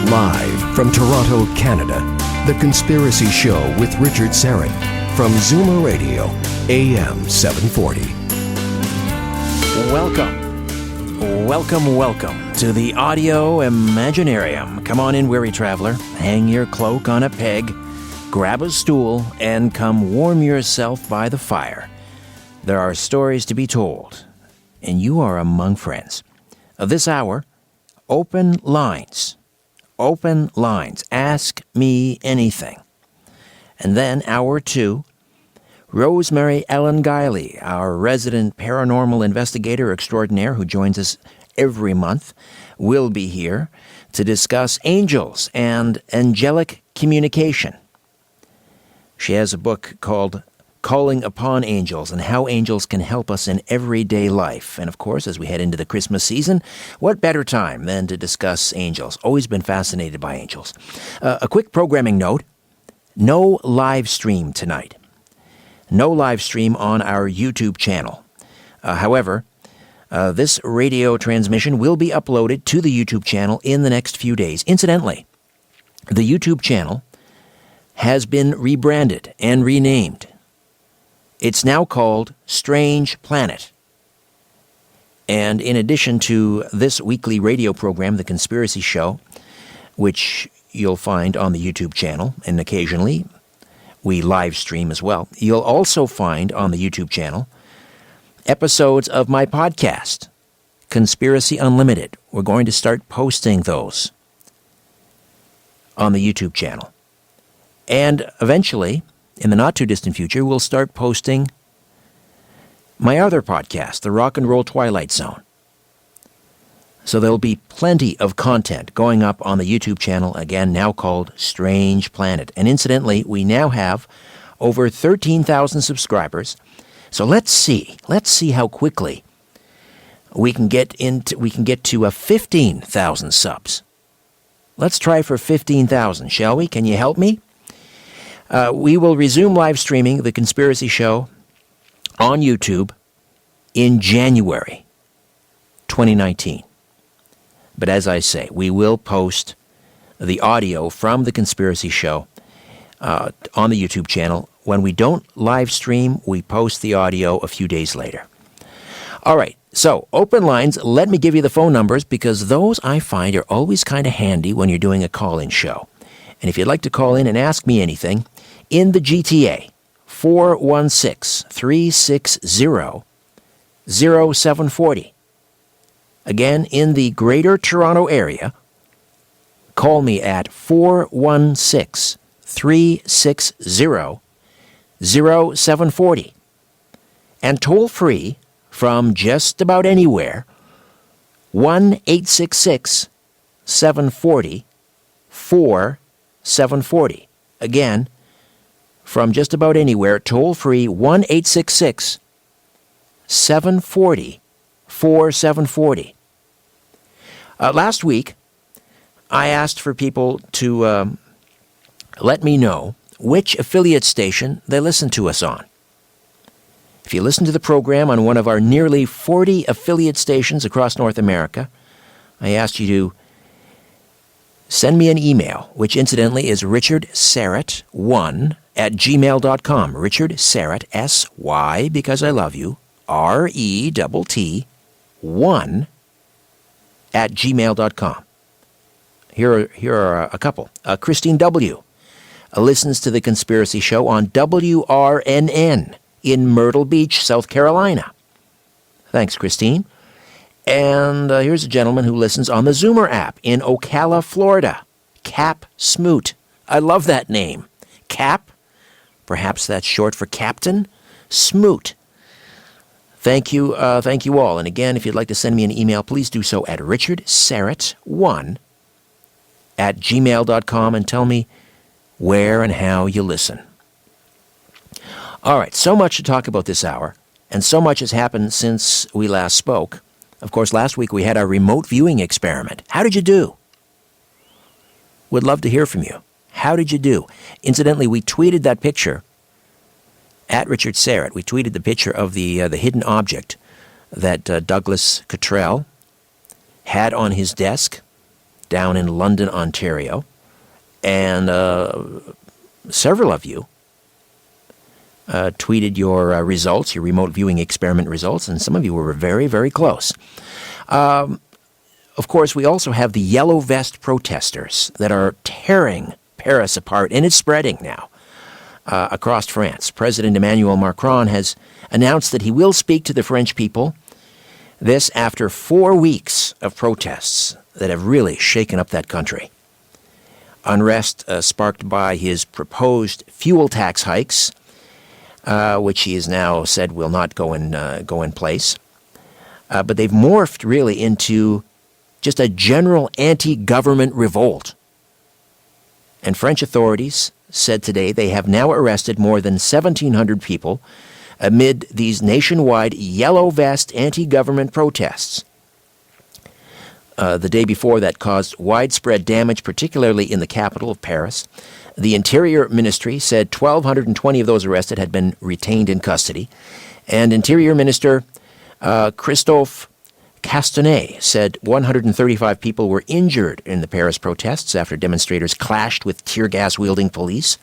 Live from Toronto, Canada, The Conspiracy Show with Richard Syrett from Zoomer Radio, AM 740. Welcome to the Audio Imaginarium. Come on in, weary traveler. Hang your cloak on a peg, grab a stool, and come warm yourself by the fire. There are stories to be told, and you are among friends. This hour, open lines. Open lines. Ask me anything. And then, hour 2, Rosemary Ellen Guiley, our resident paranormal investigator extraordinaire who joins us every month, will be here to discuss angels and angelic communication. She has a book called Calling Upon Angels and how angels can help us in everyday life. And of course, as we head into the Christmas season, what better time than to discuss angels? Always been fascinated by angels. A quick programming note, no live stream tonight. No live stream on our YouTube channel. However, this radio transmission will be uploaded to the YouTube channel in the next few days. Incidentally, the YouTube channel has been rebranded and renamed. It's now called Strange Planet. And in addition to this weekly radio program, The Conspiracy Show, which you'll find on the YouTube channel, and occasionally we live stream as well, you'll also find on the YouTube channel episodes of my podcast, Conspiracy Unlimited. We're going to start posting those on the YouTube channel. And eventually, in the not-too-distant future, we'll start posting my other podcast, The Rock and Roll Twilight Zone. So there'll be plenty of content going up on the YouTube channel, again, now called Strange Planet. And incidentally, we now have over 13,000 subscribers. So let's see how quickly we can get to 15,000 subs. Let's try for 15,000, shall we? Can you help me? We will resume live streaming The Conspiracy Show on YouTube in January 2019. But as I say, we will post the audio from The Conspiracy Show on the YouTube channel. When we don't live stream, we post the audio a few days later. All right, so open lines. Let me give you the phone numbers because those I find are always kind of handy when you're doing a call-in show. And if you'd like to call in and ask me anything, in the GTA, 416-360-0740. Again, in the Greater Toronto Area, call me at 416-360-0740. And toll free from just about anywhere, 1-866-740-4740. Again, from just about anywhere, toll-free, 1-866-740-4740. Last week, I asked for people to let me know which affiliate station they listen to us on. If you listen to the program on one of our nearly 40 affiliate stations across North America, I asked you to send me an email, which incidentally is richardsyrett1@gmail.com. Richard Syrett, S-Y, because I love you, R-E-T-T, 1@gmail.com. Here are a couple. Christine W. Listens to The Conspiracy Show on WRNN in Myrtle Beach, South Carolina. Thanks, Christine. And here's a gentleman who listens on the Zoomer app in Ocala, Florida. Cap Smoot. I love that name. Cap, perhaps that's short for Captain Smoot. Thank you all. And again, if you'd like to send me an email, please do so at richardsyrett1@gmail.com and tell me where and how you listen. All right, so much to talk about this hour, and so much has happened since we last spoke. Of course, last week we had our remote viewing experiment. How did you do? Would love to hear from you. How did you do? Incidentally, we tweeted that picture at Richard Syrett. We tweeted the picture of the hidden object that Douglas Cottrell had on his desk down in London, Ontario, and several of you tweeted your results, your remote viewing experiment results, and some of you were very, very close. Of course, we also have the yellow vest protesters that are tearing Paris apart, and it's spreading now across France. President Emmanuel Macron has announced that he will speak to the French people. This after 4 weeks of protests that have really shaken up that country. Unrest sparked by his proposed fuel tax hikes, which he has now said will not go in place. But they've morphed really into just a general anti-government revolt. And French authorities said today they have now arrested more than 1,700 people amid these nationwide yellow vest anti-government protests. The day before, that caused widespread damage, particularly in the capital of Paris. The Interior Ministry said 1,220 of those arrested had been retained in custody. And Interior Minister Christophe Castanet said 135 people were injured in the Paris protests after demonstrators clashed with tear gas-wielding police.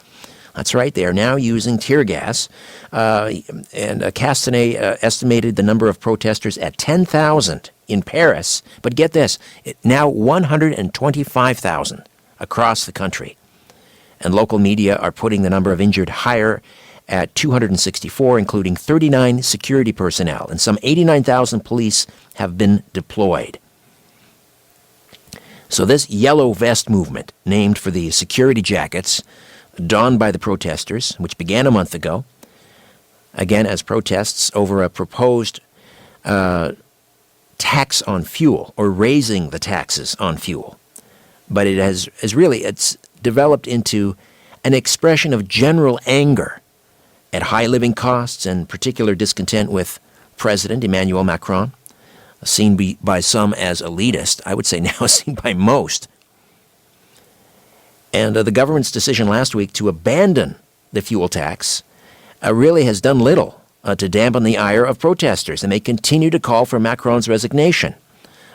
That's right, they are now using tear gas. And Castanet estimated the number of protesters at 10,000 in Paris. But get this, now 125,000 across the country. And local media are putting the number of injured higher at 264, including 39 security personnel, and some 89,000 police have been deployed. So this yellow vest movement, named for the security jackets donned by the protesters, which began a month ago, again as protests over a proposed tax on fuel, or raising the taxes on fuel. But it has it's developed into an expression of general anger at high living costs and particular discontent with President Emmanuel Macron, seen by some as elitist, I would say now seen by most. And the government's decision last week to abandon the fuel tax really has done little to dampen the ire of protesters, and they continue to call for Macron's resignation,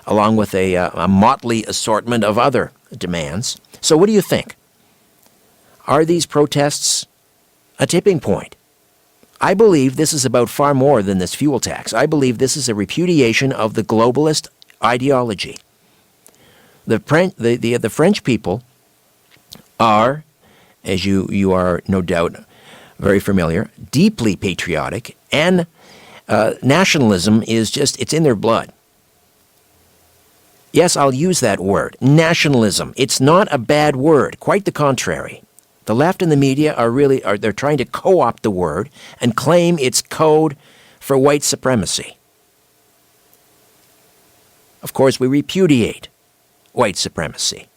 along with a motley assortment of other demands. So what do you think? Are these protests a tipping point? I believe this is about far more than this fuel tax. I believe this is a repudiation of the globalist ideology. The French people are, as you are no doubt very familiar, deeply patriotic, and nationalism is it's in their blood. Yes, I'll use that word, nationalism. It's not a bad word, quite the contrary. The left and the media they're trying to co-opt the word and claim it's code for white supremacy. Of course, we repudiate white supremacy.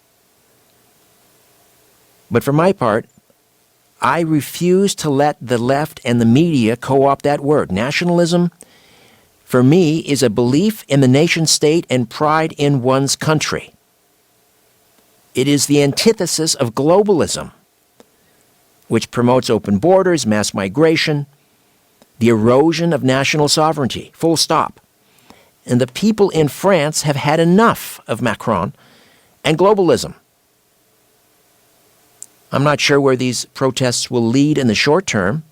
But for my part, I refuse to let the left and the media co-opt that word. Nationalism, for me, is a belief in the nation-state and pride in one's country. It is the antithesis of globalism, which promotes open borders, mass migration, the erosion of national sovereignty, full stop. And the people in France have had enough of Macron and globalism. I'm not sure where these protests will lead in the short term.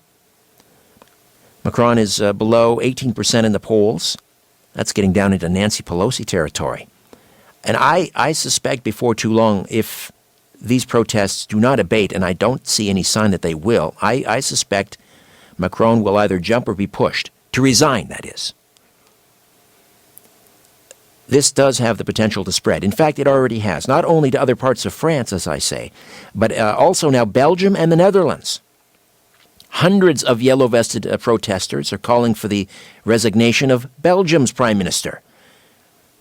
Macron is below 18% in the polls. That's getting down into Nancy Pelosi territory. And I suspect before too long, if these protests do not abate, and I don't see any sign that they will, I suspect Macron will either jump or be pushed, to resign, that is. This does have the potential to spread. In fact, it already has, not only to other parts of France, as I say, but also now Belgium and the Netherlands. Hundreds of yellow-vested protesters are calling for the resignation of Belgium's prime minister.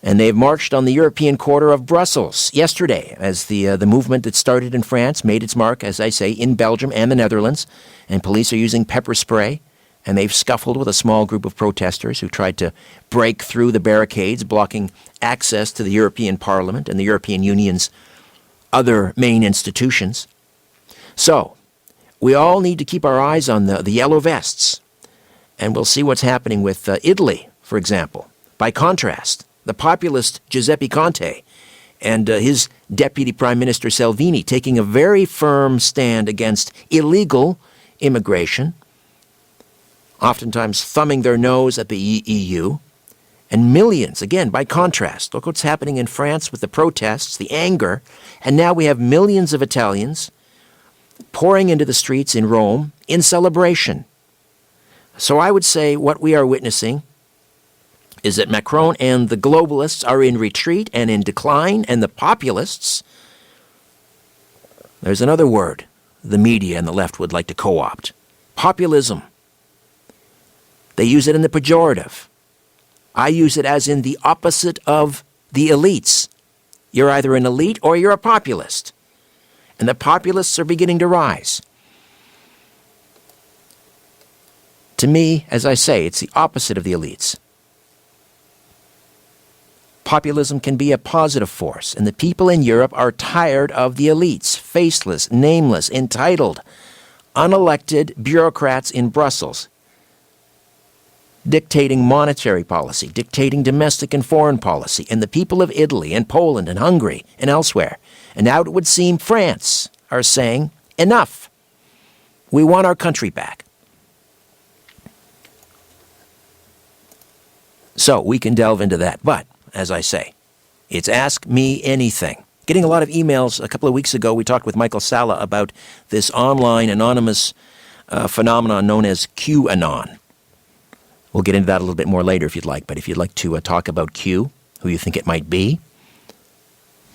And they've marched on the European quarter of Brussels yesterday as the movement that started in France made its mark, as I say, in Belgium and the Netherlands. And police are using pepper spray, and they've scuffled with a small group of protesters who tried to break through the barricades, blocking access to the European Parliament and the European Union's other main institutions. So, we all need to keep our eyes on the yellow vests. And we'll see what's happening with Italy, for example. By contrast, the populist Giuseppe Conte and his Deputy Prime Minister Salvini taking a very firm stand against illegal immigration, oftentimes thumbing their nose at the EU, and millions, again, by contrast. Look what's happening in France with the protests, the anger, and now we have millions of Italians pouring into the streets in Rome in celebration. So I would say what we are witnessing is that Macron and the globalists are in retreat and in decline, and the populists, there's another word the media and the left would like to co-opt, populism. They use it in the pejorative. I use it as in the opposite of the elites. You're either an elite or you're a populist. And the populists are beginning to rise. To me, as I say, it's the opposite of the elites. Populism can be a positive force, and the people in Europe are tired of the elites, faceless, nameless, entitled, unelected bureaucrats in Brussels, dictating monetary policy, dictating domestic and foreign policy, and the people of Italy and Poland and Hungary and elsewhere, and now it would seem France, are saying, enough. We want our country back. So we can delve into that, but as I say, it's Ask Me Anything. Getting a lot of emails. A couple of weeks ago, we talked with Michael Sala about this online anonymous phenomenon known as QAnon. We'll get into that a little bit more later if you'd like, but if you'd like to talk about Q, who you think it might be,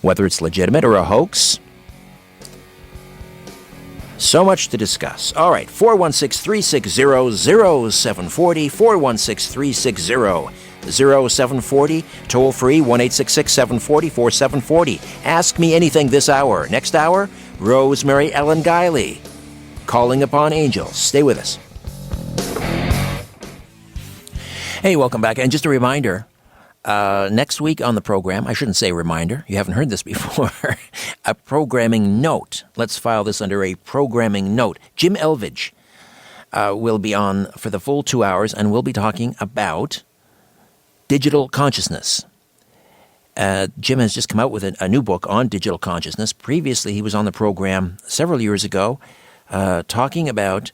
whether it's legitimate or a hoax, so much to discuss. All right, 416-360-0740, 416-360-0740, toll free, 1-866-740-4740. Ask me anything this hour. Next hour, Rosemary Ellen Guiley, Calling Upon Angels. Stay with us. Hey, welcome back. And just a reminder, next week on the program, I shouldn't say reminder, you haven't heard this before, a programming note. Let's file this under a programming note. Jim Elvidge will be on for the full 2 hours, and we'll be talking about digital consciousness. Jim has just come out with a new book on digital consciousness. Previously, he was on the program several years ago talking about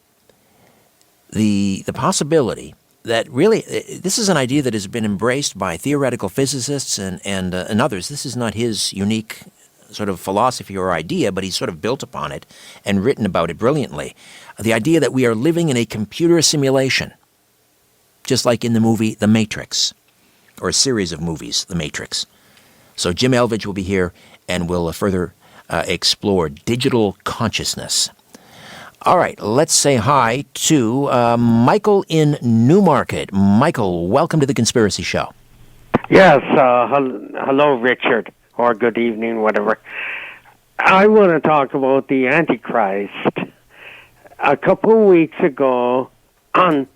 the possibility that really, this is an idea that has been embraced by theoretical physicists and others. This is not his unique sort of philosophy or idea, but he's sort of built upon it and written about it brilliantly. The idea that we are living in a computer simulation, just like in the movie The Matrix, or a series of movies, The Matrix. So Jim Elvidge will be here, and we'll further explore digital consciousness. All right, let's say hi to Michael in Newmarket. Michael, welcome to the Conspiracy Show. Yes, hello, Richard, or good evening, whatever. I want to talk about the Antichrist. A couple of weeks ago on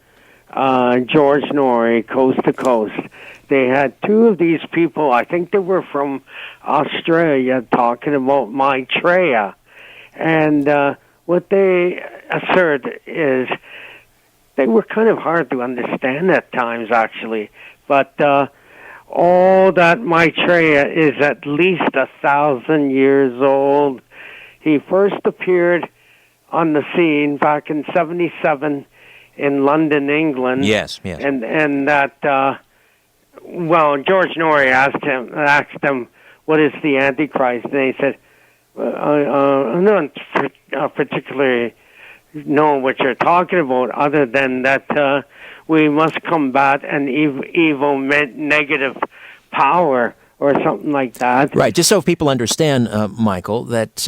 George Norrie, Coast to Coast, they had two of these people, I think they were from Australia, talking about Maitreya. And what they assert is they were kind of hard to understand at times, actually. But all that Maitreya is at least 1,000 years old. He first appeared on the scene back in 1977 in London, England. Yes. And that, George Norrie asked him, what is the Antichrist? And he said, I don't particularly know what you're talking about, other than that we must combat an evil negative power or something like that. Right. Just so people understand, Michael, that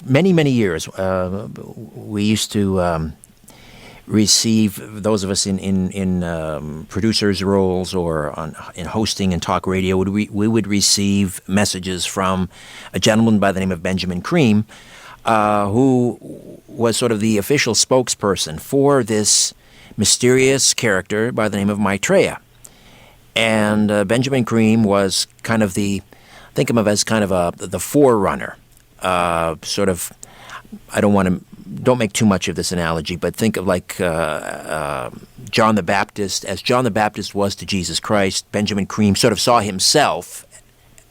many, many years we used to receive, those of us in producers' roles or in hosting and talk radio, we would receive messages from a gentleman by the name of Benjamin Cream, who was sort of the official spokesperson for this mysterious character by the name of Maitreya. And Benjamin Cream was kind of think of him as kind of the forerunner, sort of, don't make too much of this analogy, but think of like John the Baptist. As John the Baptist was to Jesus Christ, Benjamin Cream sort of saw himself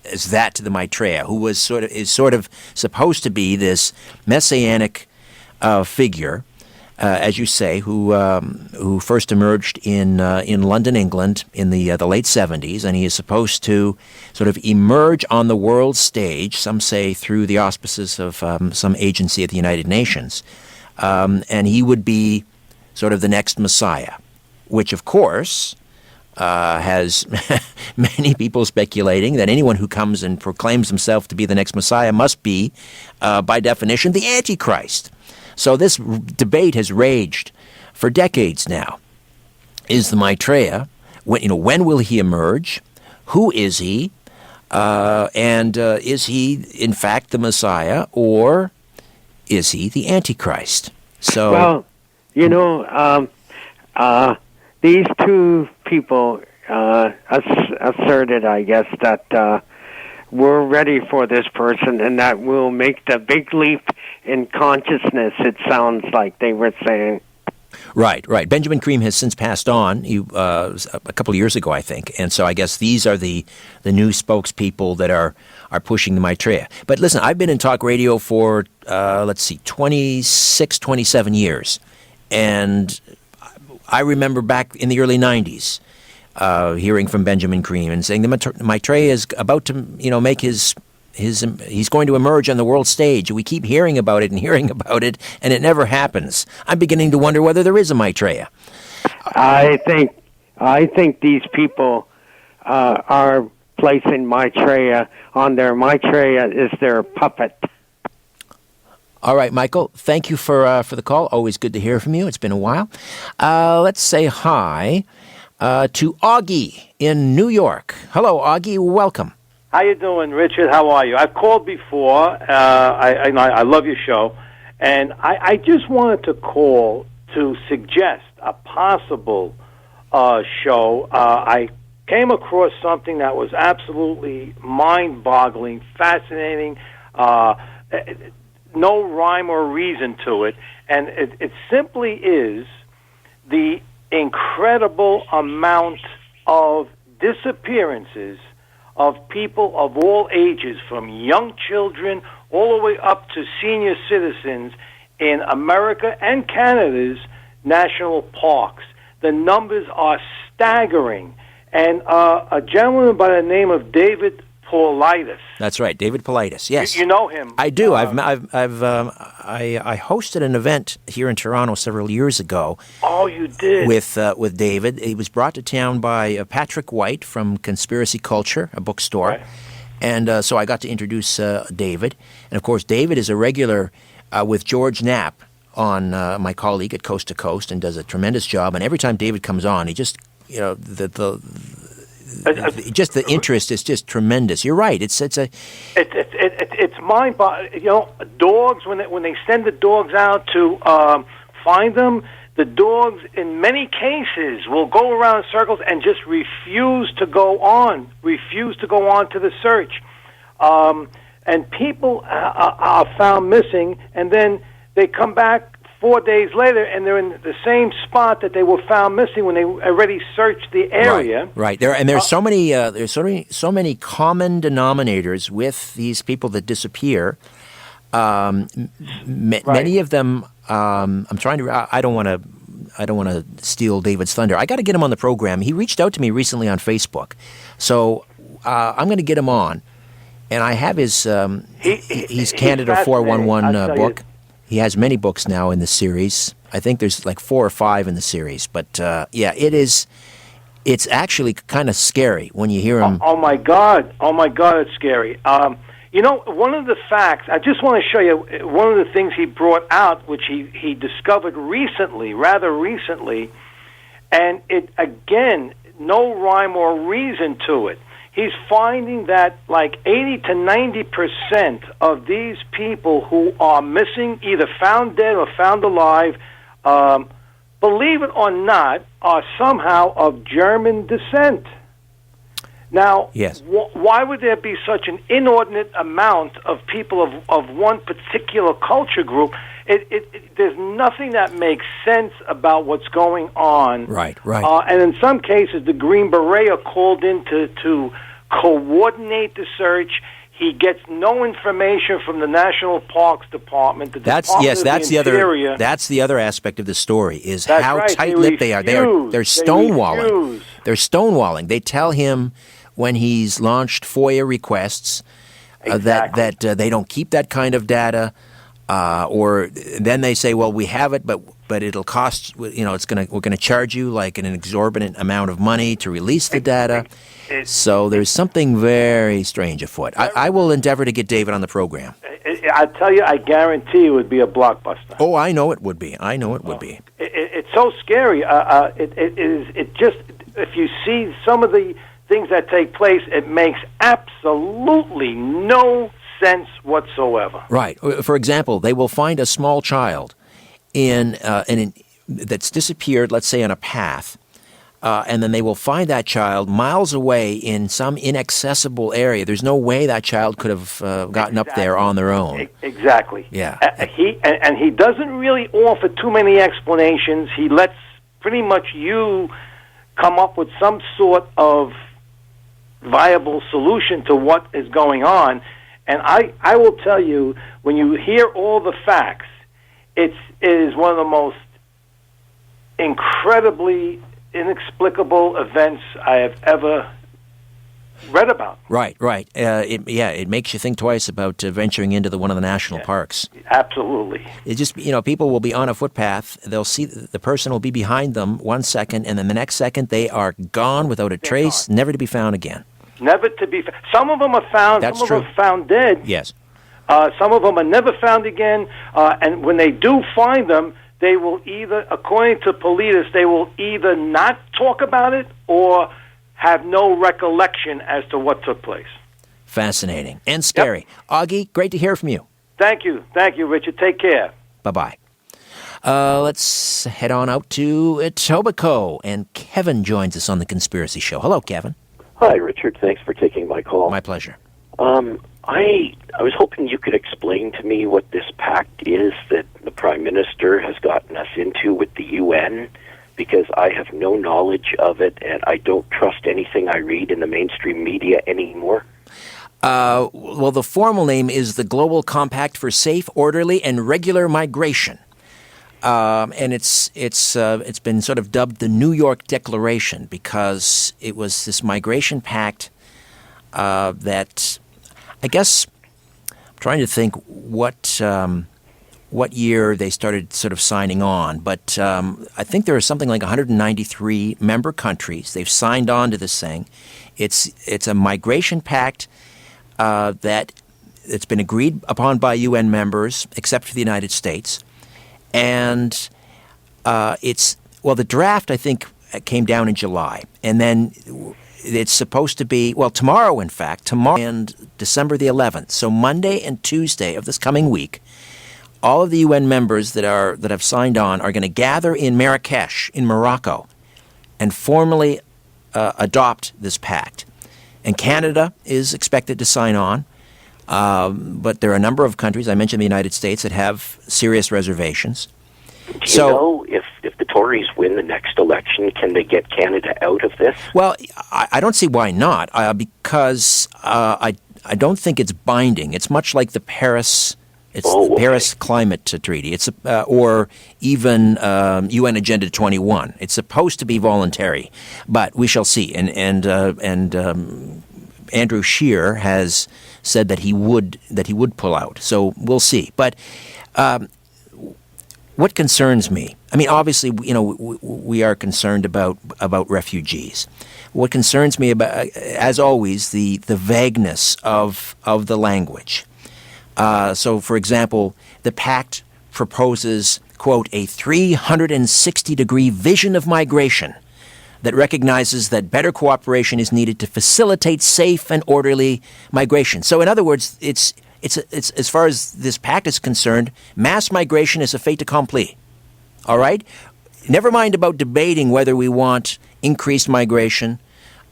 as that to the Maitreya, who is sort of supposed to be this messianic figure, as you say, who first emerged in London, England, in the late 70s, and he is supposed to sort of emerge on the world stage. Some say through the auspices of some agency at the United Nations, and he would be sort of the next Messiah, which, of course, has many people speculating that anyone who comes and proclaims himself to be the next Messiah must be, by definition, the Antichrist. So this debate has raged for decades now. Is the Maitreya, when will he emerge? Who is he? And is he, in fact, the Messiah, or is he the Antichrist? So, well, these two people asserted, I guess, that we're ready for this person and that we'll make the big leap in consciousness, it sounds like they were saying. Right. Benjamin Cream has since passed on a couple of years ago, I think. And so I guess these are the new spokespeople that are pushing the Maitreya. But listen, I've been in talk radio for, 26, 27 years. And I remember back in the early 90s hearing from Benjamin Cream and saying the Maitreya is about to, make he's going to emerge on the world stage. We keep hearing about it, and it never happens. I'm beginning to wonder whether there is a Maitreya. I think these people are placing Maitreya on their Maitreya is their puppet. All right, Michael, thank you for the call. Always good to hear from you. It's been a while. Let's say hi to Augie in New York. Hello, Augie. Welcome. How you doing, Richard? How are you? I've called before. I love your show. And I just wanted to call to suggest a possible show. I came across something that was absolutely mind-boggling, fascinating, no rhyme or reason to it. And it simply is the incredible amount of disappearances of people of all ages, from young children all the way up to senior citizens in America and Canada's national parks. The numbers are staggering. And a gentleman by the name of David Paulides. That's right, David Paulides. Yes, you know him. I do. I hosted an event here in Toronto several years ago. Oh, you did. With David. He was brought to town by Patrick White from Conspiracy Culture, a bookstore, right. And so I got to introduce David. And of course, David is a regular with George Knapp on my colleague at Coast to Coast, and does a tremendous job. And every time David comes on, he just just the interest is just tremendous. You're right. It's mind-boggling. Dogs, when they send the dogs out to find them, the dogs in many cases will go around in circles and just refuse to go on to the search. And people are found missing, and then they come back 4 days later, and they're in the same spot that they were found missing when they already searched the area. Right. There's so many common denominators with these people that disappear. Many of them. I'm trying to. I don't want to steal David's thunder. I got to get him on the program. He reached out to me recently on Facebook, so I'm going to get him on. And I have his. He's Canada 411 book. He has many books now in the series. I think there's like 4 or 5 in the series. But, it's actually kind of scary when you hear him. Oh, my God, it's scary. One of the facts, I just want to show you one of the things he brought out, which he discovered rather recently, and it, again, no rhyme or reason to it. He's finding that like 80 to 90% of these people who are missing, either found dead or found alive, believe it or not, are somehow of German descent. Now, yes. Why would there be such an inordinate amount of people of one particular culture group? There's nothing that makes sense about what's going on. Right. And in some cases, the Green Beret are called in to coordinate the search. He gets no information from the National Parks Department. That's the other aspect of the story is That's how right. tight-lipped they are. They're stonewalling. Refuse. They're stonewalling. They tell him when he's launched FOIA requests that they don't keep that kind of data, or then they say, well, we have it, but it'll cost. We're going to charge you like an exorbitant amount of money to release the data. So there's something very strange afoot. I will endeavor to get David on the program. I tell you, I guarantee it would be a blockbuster. Oh, I know it would be. It's so scary. It just, if you see some of the things that take place, it makes absolutely no sense whatsoever. Right. For example, they will find a small child that's disappeared, let's say, on a path. And then they will find that child miles away in some inaccessible area. There's no way that child could have gotten up there on their own. Exactly. Yeah. He doesn't really offer too many explanations. He lets pretty much you come up with some sort of viable solution to what is going on. And I will tell you, when you hear all the facts, it is one of the most incredibly inexplicable events I have ever read about. Right. It makes you think twice about venturing into one of the national parks. Absolutely. It just, people will be on a footpath. They'll see the person will be behind them 1 second, and then the next second they are gone without a trace, never to be found again. Never to be found. Some of them are found. That's some true. of them are found dead. Yes. Some of them are never found again. And when they do find them, they will either, according to police, they will either not talk about it or have no recollection as to what took place. Fascinating and scary. Yep. Augie, great to hear from you. Thank you, Richard. Take care. Bye-bye. Let's head on out to Etobicoke, and Kevin joins us on The Conspiracy Show. Hello, Kevin. Hi, Richard. Thanks for taking my call. My pleasure. I was hoping you could explain to me what this pact is that the Prime Minister has gotten us into with the UN, because I have no knowledge of it, and I don't trust anything I read in the mainstream media anymore. Well, the formal name is the Global Compact for Safe, Orderly, and Regular Migration. And it's been sort of dubbed the New York Declaration because it was this migration pact that, I guess, I'm trying to think what year they started sort of signing on, but I think there are something like 193 member countries. They've signed on to this thing. It's a migration pact that it's been agreed upon by UN members, except for the United States. And the draft, I think, came down in July. And then it's supposed to be, tomorrow, in fact, tomorrow and December the 11th. So Monday and Tuesday of this coming week, all of the UN members that have signed on are going to gather in Marrakesh, in Morocco, and formally adopt this pact. And Canada is expected to sign on. But there are a number of countries, I mentioned the United States, that have serious reservations. Do you know if the Tories win the next election, can they get Canada out of this? Well, I don't see why not, because I don't think it's binding. It's much like the Paris Climate Treaty. It's or even UN Agenda 21. It's supposed to be voluntary, but we shall see. And Andrew Scheer has said that he would pull out. So we'll see. But what concerns me? I mean, obviously, we are concerned about refugees. What concerns me about, as always, the vagueness of the language. So, for example, the pact proposes, quote, a 360-degree vision of migration that recognizes that better cooperation is needed to facilitate safe and orderly migration. So, in other words, it's as far as this pact is concerned, mass migration is a fait accompli. All right? Never mind about debating whether we want increased migration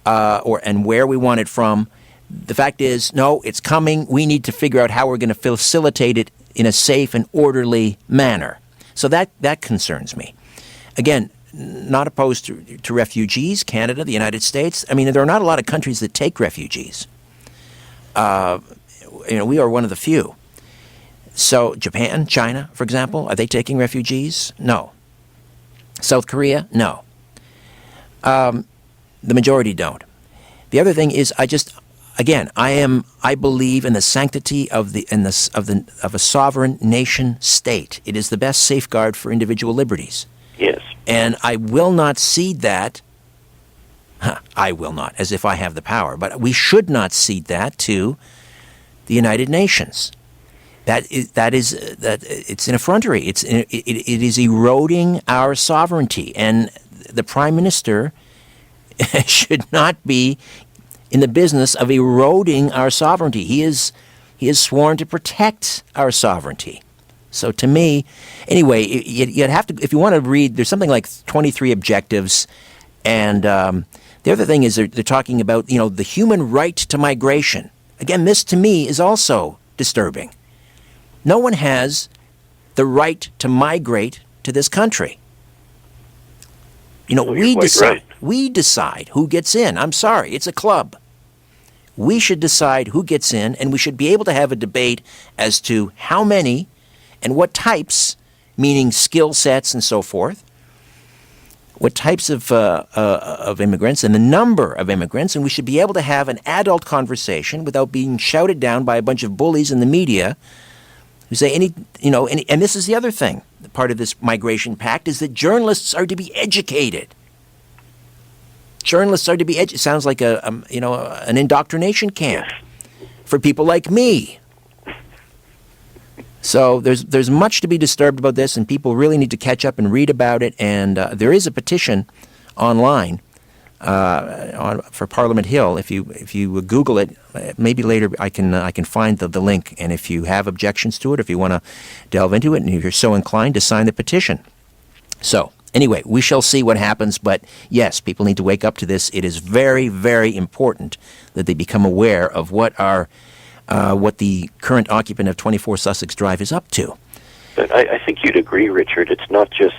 and where we want it from. The fact is, no, it's coming. We need to figure out how we're going to facilitate it in a safe and orderly manner. So that concerns me. Again, not opposed to refugees. Canada, the United States. I mean, there are not a lot of countries that take refugees. We are one of the few. So Japan, China, for example, are they taking refugees? No. South Korea? No. The majority don't. The other thing is, I believe in the sanctity of a sovereign nation state. It is the best safeguard for individual liberties. Yes. And I will not cede that. I will not, as if I have the power. But we should not cede that to the United Nations. It's an effrontery. It is eroding our sovereignty, and the Prime Minister should not be in the business of eroding our sovereignty. He is sworn to protect our sovereignty. So to me, anyway, you'd have to, if you want to read, there's something like 23 objectives, and the other thing is they're talking about, the human right to migration. Again, this to me is also disturbing. No one has the right to migrate to this country. We decide. Right. We decide who gets in. I'm sorry, it's a club. We should decide who gets in, and we should be able to have a debate as to how many and what types, meaning skill sets and so forth, what types of immigrants and the number of immigrants, and we should be able to have an adult conversation without being shouted down by a bunch of bullies in the media who say and this is the other thing. Part of this migration pact is that journalists are to be educated. Journalists are to be educated. It sounds like an indoctrination camp for people like me. So there's much to be disturbed about this, and people really need to catch up and read about it. And there is a petition online for Parliament Hill. If you Google it, maybe later I can find the link. And if you have objections to it, if you want to delve into it, and if you're so inclined to sign the petition. So anyway, we shall see what happens. But yes, people need to wake up to this. It is very, very important that they become aware of what the current occupant of 24 Sussex Drive is up to. But I think you'd agree, Richard, it's not just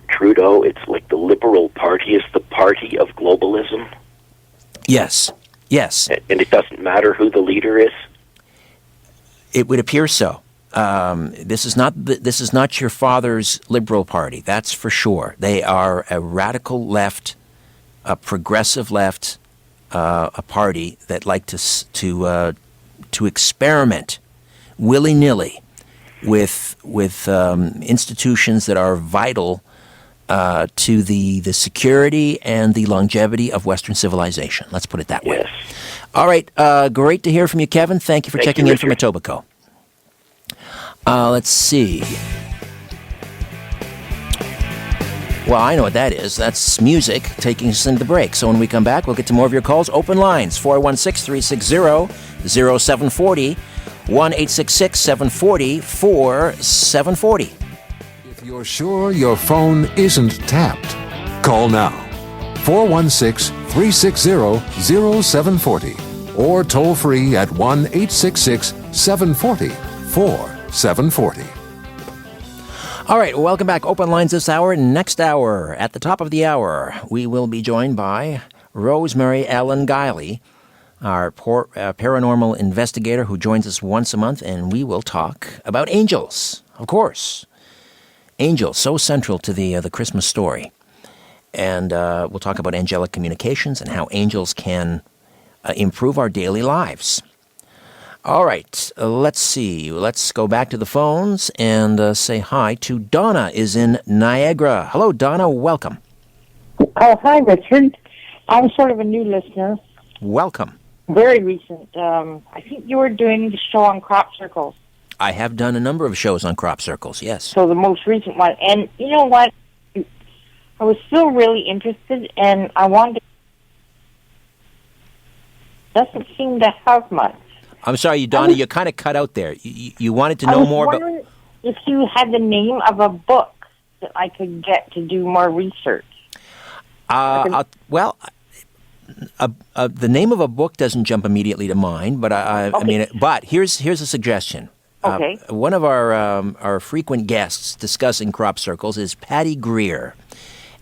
Trudeau, it's like the Liberal Party is the party of globalism. Yes. And it doesn't matter who the leader is? It would appear so. This is not your father's Liberal Party, that's for sure. They are a radical left, a progressive left, a party that like to experiment willy-nilly with institutions that are vital to the security and the longevity of Western civilization. Let's put it that way. Yes. All right. Great to hear from you, Kevin. Thank you for checking in from Etobicoke. Let's see. Well, I know what that is. That's music taking us into the break. So when we come back, we'll get to more of your calls. Open lines, 416-360-0740, 1-866-740-4740. If you're sure your phone isn't tapped, call now. 416-360-0740 or toll free at 1-866-740-4740. All right, welcome back. Open lines this hour. Next hour, at the top of the hour, we will be joined by Rosemary Ellen Guiley, our paranormal investigator who joins us once a month, and we will talk about angels, of course. Angels, so central to the Christmas story. And we'll talk about angelic communications and how angels can improve our daily lives. All right, let's see. Let's go back to the phones and say hi to Donna is in Niagara. Hello, Donna. Welcome. Oh, hi, Richard. I'm sort of a new listener. Welcome. Very recent. I think you were doing the show on crop circles. I have done a number of shows on crop circles, yes. So the most recent one. And you know what? I was still really interested, and I wanted to... Doesn't seem to have much. I'm sorry, Donna, you kind of cut out there. You wanted to know more about... I was wondering if you had the name of a book that I could get to do more research. The name of a book doesn't jump immediately to mind, but but here's a suggestion. Okay. One of our frequent guests discussing crop circles is Patty Greer,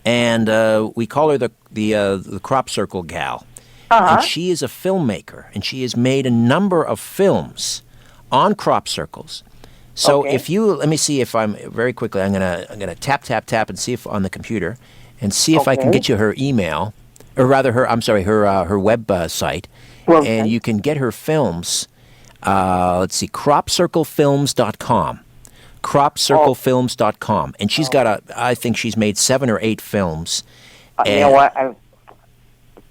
and we call her the crop circle gal. And she is a filmmaker, and she has made a number of films on crop circles. So if you let me see if I'm very quickly. I'm gonna tap and see if on the computer, and see if I can get you her email, or rather her her website, and you can get her films. Let's see, cropcirclefilms.com. Cropcirclefilms.com, and she's got I think she's made 7 or 8 films. You know what?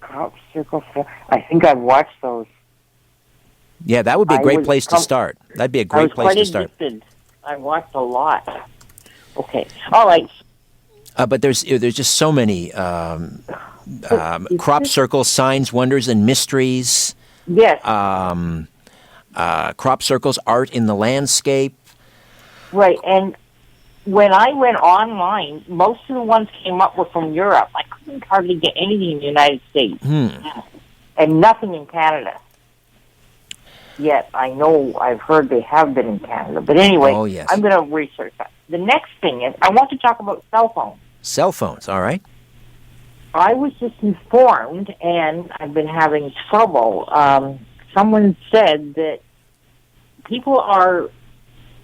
Crop Circle Film. I think I've watched those. Yeah, that would be a great place to start. That'd be a great place to start. I watched a lot. Okay, all right. But there's just so many crop circle signs, wonders, and mysteries. Yes. Crop circles, art in the landscape. Right, and when I went online, most of the ones came up were from Europe. I couldn't hardly get anything in the United States, and nothing in Canada. Yet I know I've heard they have been in Canada. But anyway, I'm going to research that. The next thing is I want to talk about cell phones. Cell phones, all right. I was just informed, and I've been having trouble. Someone said that people are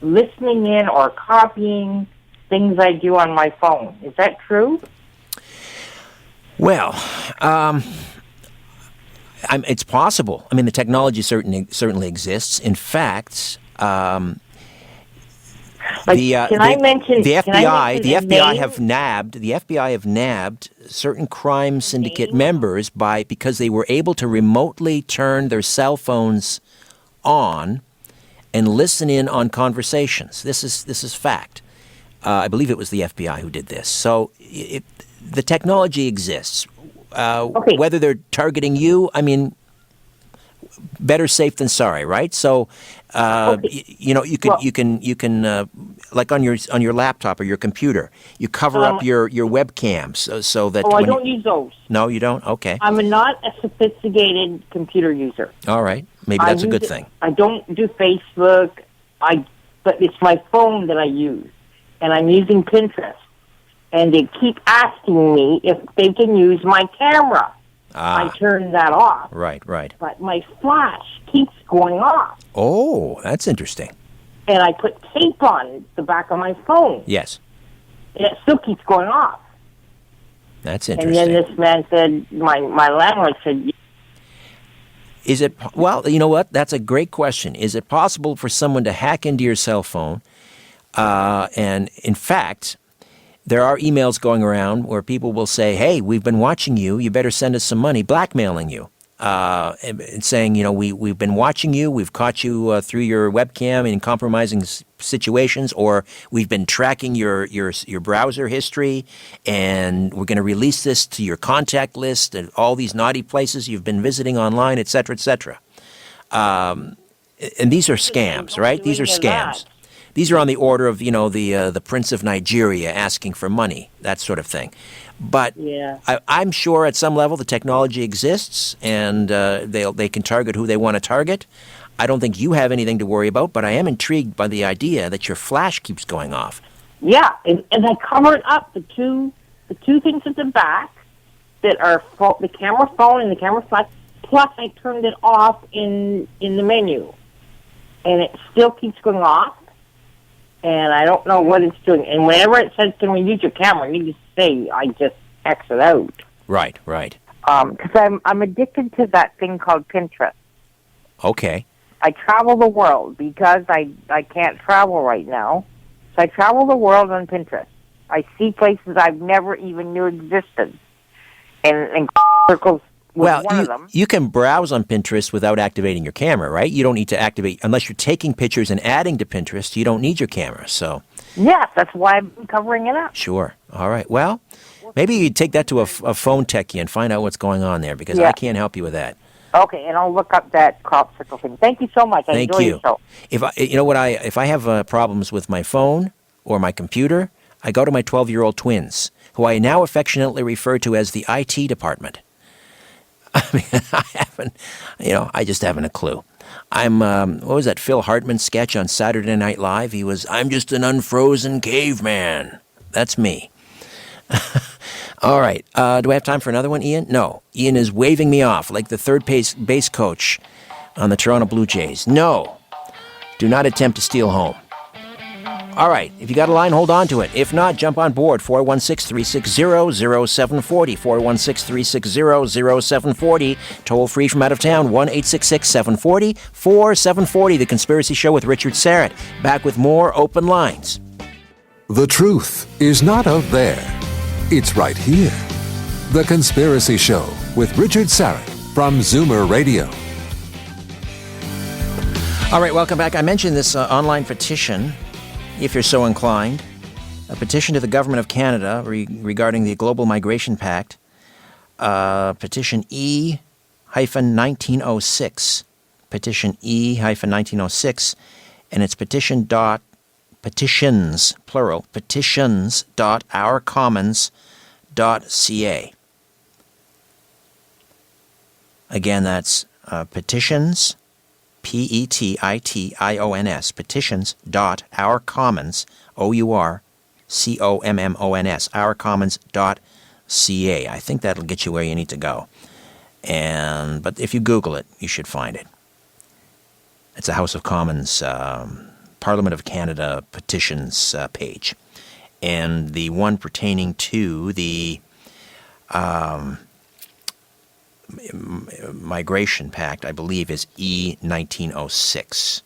listening in or copying things I do on my phone. Is that true? Well, it's possible. I mean, the technology certainly exists. In fact, the FBI have nabbed certain crime syndicate members because they were able to remotely turn their cell phones on and listen in on conversations. This is fact. I believe it was the FBI who did this. So the technology exists. Whether they're targeting you, I mean, better safe than sorry, right? So, you can like on your laptop or your computer, you cover up your webcams so that. I don't use those. No, you don't. Okay. I'm not a sophisticated computer user. All right, maybe that's a good thing. I don't do Facebook. But it's my phone that I use, and I'm using Pinterest. And they keep asking me if they can use my camera. I turn that off. Right. But my flash keeps going off. Oh, that's interesting. And I put tape on the back of my phone. Yes. And it still keeps going off. That's interesting. And then this man said, my landlord said... Is it... Well, you know what? That's a great question. Is it possible for someone to hack into your cell phone? And in fact... There are emails going around where people will say, hey, we've been watching you. You better send us some money, blackmailing you, and saying, we've been watching you. We've caught you through your webcam in compromising situations, or we've been tracking your browser history, and we're going to release this to your contact list and all these naughty places you've been visiting online, et cetera, et cetera. And these are scams, right? These are scams. These are on the order of, the Prince of Nigeria asking for money, that sort of thing. But I'm sure at some level the technology exists, and they can target who they want to target. I don't think you have anything to worry about, but I am intrigued by the idea that your flash keeps going off. Yeah, and I covered up the two things at the back that are the camera phone and the camera flash, plus I turned it off in the menu. And it still keeps going off. And I don't know what it's doing. And whenever it says, can we use your camera, you just say, I just X it out. Right. Because I'm addicted to that thing called Pinterest. Okay. I travel the world because I can't travel right now. So I travel the world on Pinterest. I see places I've never even knew existed. And circles. Well, you can browse on Pinterest without activating your camera, right? You don't need to activate, unless you're taking pictures and adding to Pinterest, you don't need your camera, so. Yes, that's why I've been covering it up. Sure. All right. Well, maybe you take that to a phone techie and find out what's going on there, because I can't help you with that. Okay, and I'll look up that crop circle thing. Thank you so much. Thank you. If I have problems with my phone or my computer, I go to my 12-year-old twins, who I now affectionately refer to as the IT department. I mean, I just haven't a clue. I'm, what was that Phil Hartman sketch on Saturday Night Live? He was, I'm just an unfrozen caveman. That's me. All right. Do I have time for another one, Ian? No. Ian is waving me off like the third base coach on the Toronto Blue Jays. No. Do not attempt to steal home. All right. If you got a line, hold on to it. If not, jump on board. 416-360-0740. 416-360-0740. Toll free from out of town. 1-866-740-4740. The Conspiracy Show with Richard Syrett. Back with more open lines. The truth is not out there. It's right here. The Conspiracy Show with Richard Syrett from Zoomer Radio. All right, welcome back. I mentioned this online petition, if you're so inclined, a petition to the Government of Canada regarding the Global Migration Pact, petition E-1906, petition E-1906, and it's petitions, plural, petitions.ourcommons.ca. Again, that's petitions, petitions, petitions.ourcommons, OURCOMMONS, ourcommons.ca. I think that'll get you where you need to go. But if you Google it, you should find it. It's a House of Commons, Parliament of Canada petitions page. And the one pertaining to the Migration Pact, I believe, is E-1906,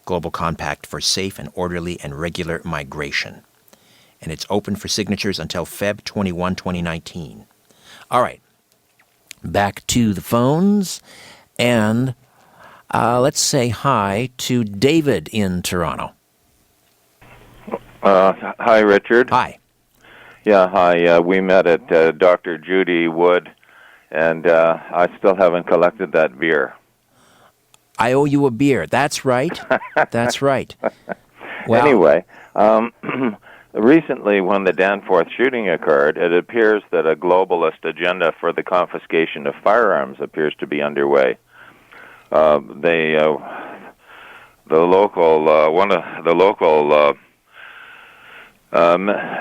Global Compact for Safe and Orderly and Regular Migration. And it's open for signatures until Feb 21, 2019. All right, back to the phones, and let's say hi to David in Toronto. Hi, Richard. Hi. Yeah, hi. We met at Dr. Judy Wood, and I still haven't collected that beer. I owe you a beer. That's right. That's right. Well, anyway, recently when the Danforth shooting occurred, it appears that a globalist agenda for the confiscation of firearms appears to be underway. The local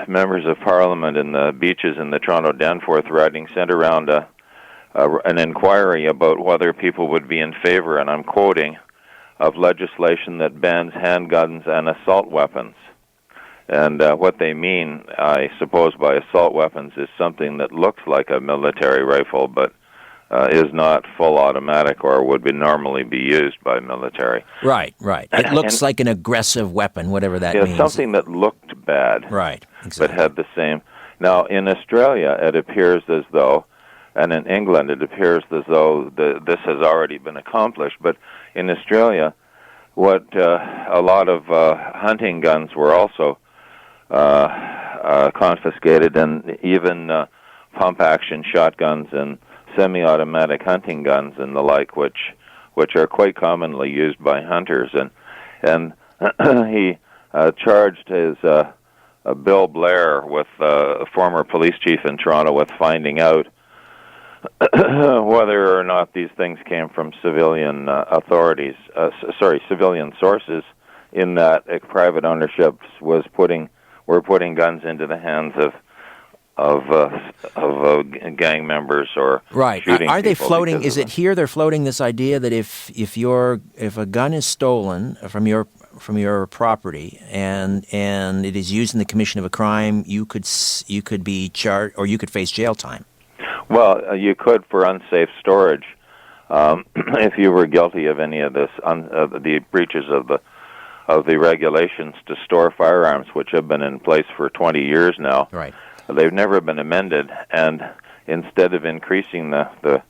members of Parliament in the beaches in the Toronto Danforth riding sent around an inquiry about whether people would be in favor, and I'm quoting, of legislation that bans handguns and assault weapons. And what they mean, I suppose, by assault weapons is something that looks like a military rifle, but is not full automatic or would normally be used by military. Right. It looks like an aggressive weapon, whatever that means. Something that looked bad. Right, exactly. But had the same. Now, in Australia, it appears as though, and in England, it appears as though this has already been accomplished. But in Australia, what a lot of hunting guns were also confiscated, and even pump-action shotguns and semi-automatic hunting guns and the like, which are quite commonly used by hunters. And he charged his Bill Blair, with a former police chief in Toronto, with finding out whether or not these things came from civilian civilian sources, in that private ownerships were putting guns into the hands of gang members or right. Shooting Are they floating? Is it here they're floating this idea that if a gun is stolen from your property and it is used in the commission of a crime, you could be charged, or you could face jail time? Well, you could for unsafe storage, if you were guilty of any of this, the breaches of the regulations to store firearms, which have been in place for 20 years now. Right. They've never been amended, and instead of increasing the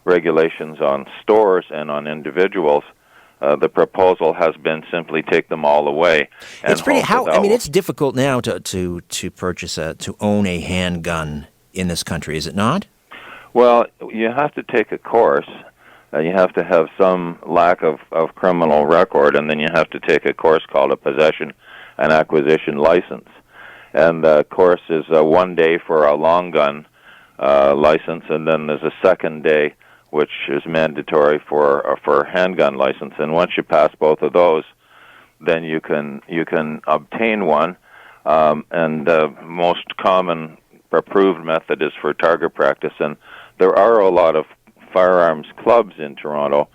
regulations on stores and on individuals, the proposal has been simply take them all away. It's pretty. It's difficult now to purchase to own a handgun in this country, is it not? Well, you have to take a course. You have to have some lack of criminal record, and then you have to take a course called a possession and acquisition license. And the course is 1 day for a long gun license, and then there's a second day which is mandatory for a handgun license. And once you pass both of those, then you can obtain one. And most common approved method is for target practice, and there are a lot of firearms clubs in Canada.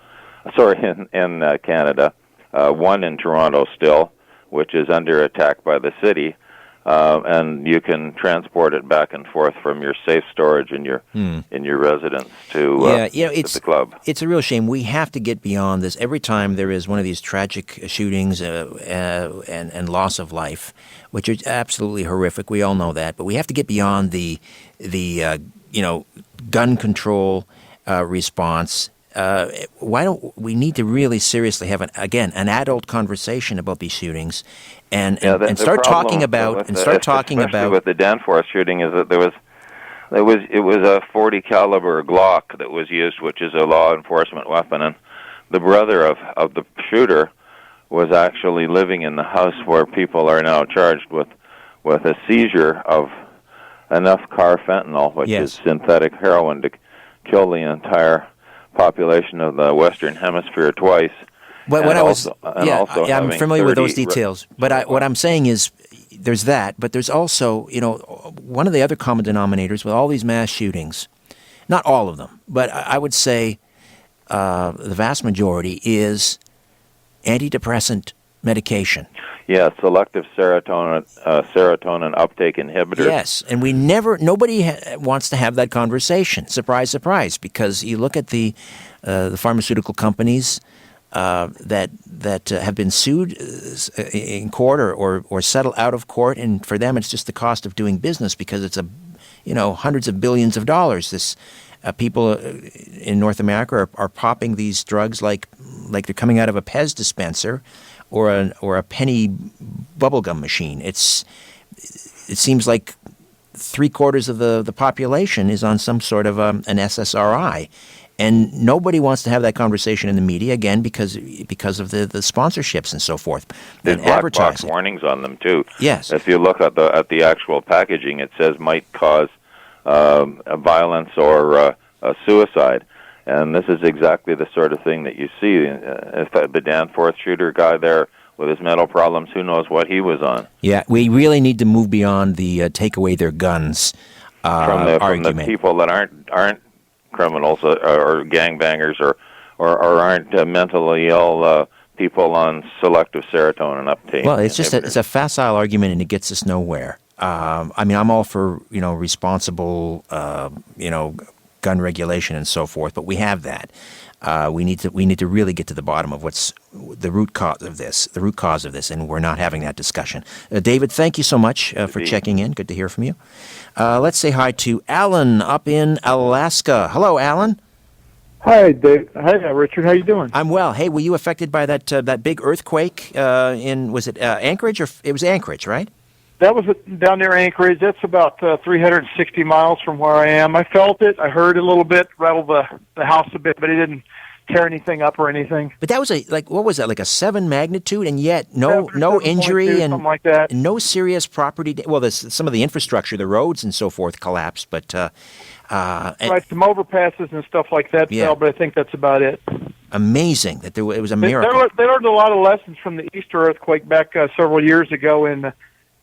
One in Toronto still, which is under attack by the city, and you can transport it back and forth from your safe storage in your residence to the club. It's a real shame. We have to get beyond this. Every time there is one of these tragic shootings and loss of life, which is absolutely horrific. We all know that, but we have to get beyond the gun control response. Why don't we need to really seriously have an adult conversation about these shootings, and start talking about especially with the Danforth shooting is that it was a .40 caliber Glock that was used, which is a law enforcement weapon, and the brother of the shooter was actually living in the house where people are now charged with a seizure of enough carfentanil, which is synthetic heroin, to kill the entire population of the Western Hemisphere twice. But I'm familiar with those details. But what I'm saying is, there's that, but there's also, one of the other common denominators with all these mass shootings, not all of them, but I would say the vast majority is antidepressant medication. Yeah, selective serotonin uptake inhibitor. Yes, and nobody wants to have that conversation. Surprise, surprise, because you look at the pharmaceutical companies that have been sued in court or settle out of court, and for them it's just the cost of doing business because it's hundreds of billions of dollars. This people in North America are popping these drugs like they're coming out of a Pez dispenser or a penny bubblegum machine. It seems like 3/4 of the population is on some sort of an SSRI, and nobody wants to have that conversation in the media again because of the sponsorships and so forth. There's black box warnings on them too. Yes, if you look at the actual packaging, it says might cause violence or suicide. And this is exactly the sort of thing that you see. If the Danforth shooter guy there with his mental problems, who knows what he was on? Yeah, we really need to move beyond the take away their guns argument. From the people that aren't criminals or gangbangers or aren't mentally ill people on selective serotonin uptake. Well, it's just it's a facile argument, and it gets us nowhere. I'm all for responsible gun regulation and so forth, but we have that. We need to really get to the bottom of what's the root cause of this, and we're not having that discussion. David, thank you so much for checking in. Good to hear from you. Let's say hi to Alan up in Alaska. Hello, Alan. Hi, Dave. Hi, Richard. How you doing? I'm well. Hey, were you affected by that big earthquake was it Anchorage? Or it was Anchorage, right? That was down near Anchorage. That's about 360 miles from where I am. I felt it. I heard it a little bit, rattled the house a bit, but it didn't tear anything up or anything. But that was what was that, like a 7 magnitude, and yet no injury and something like that. And no serious property. Well, some of the infrastructure, the roads and so forth collapsed, but right, some overpasses and stuff like that fell, but I think that's about it. Amazing that it was a miracle. They learned a lot of lessons from the Easter earthquake back several years ago, and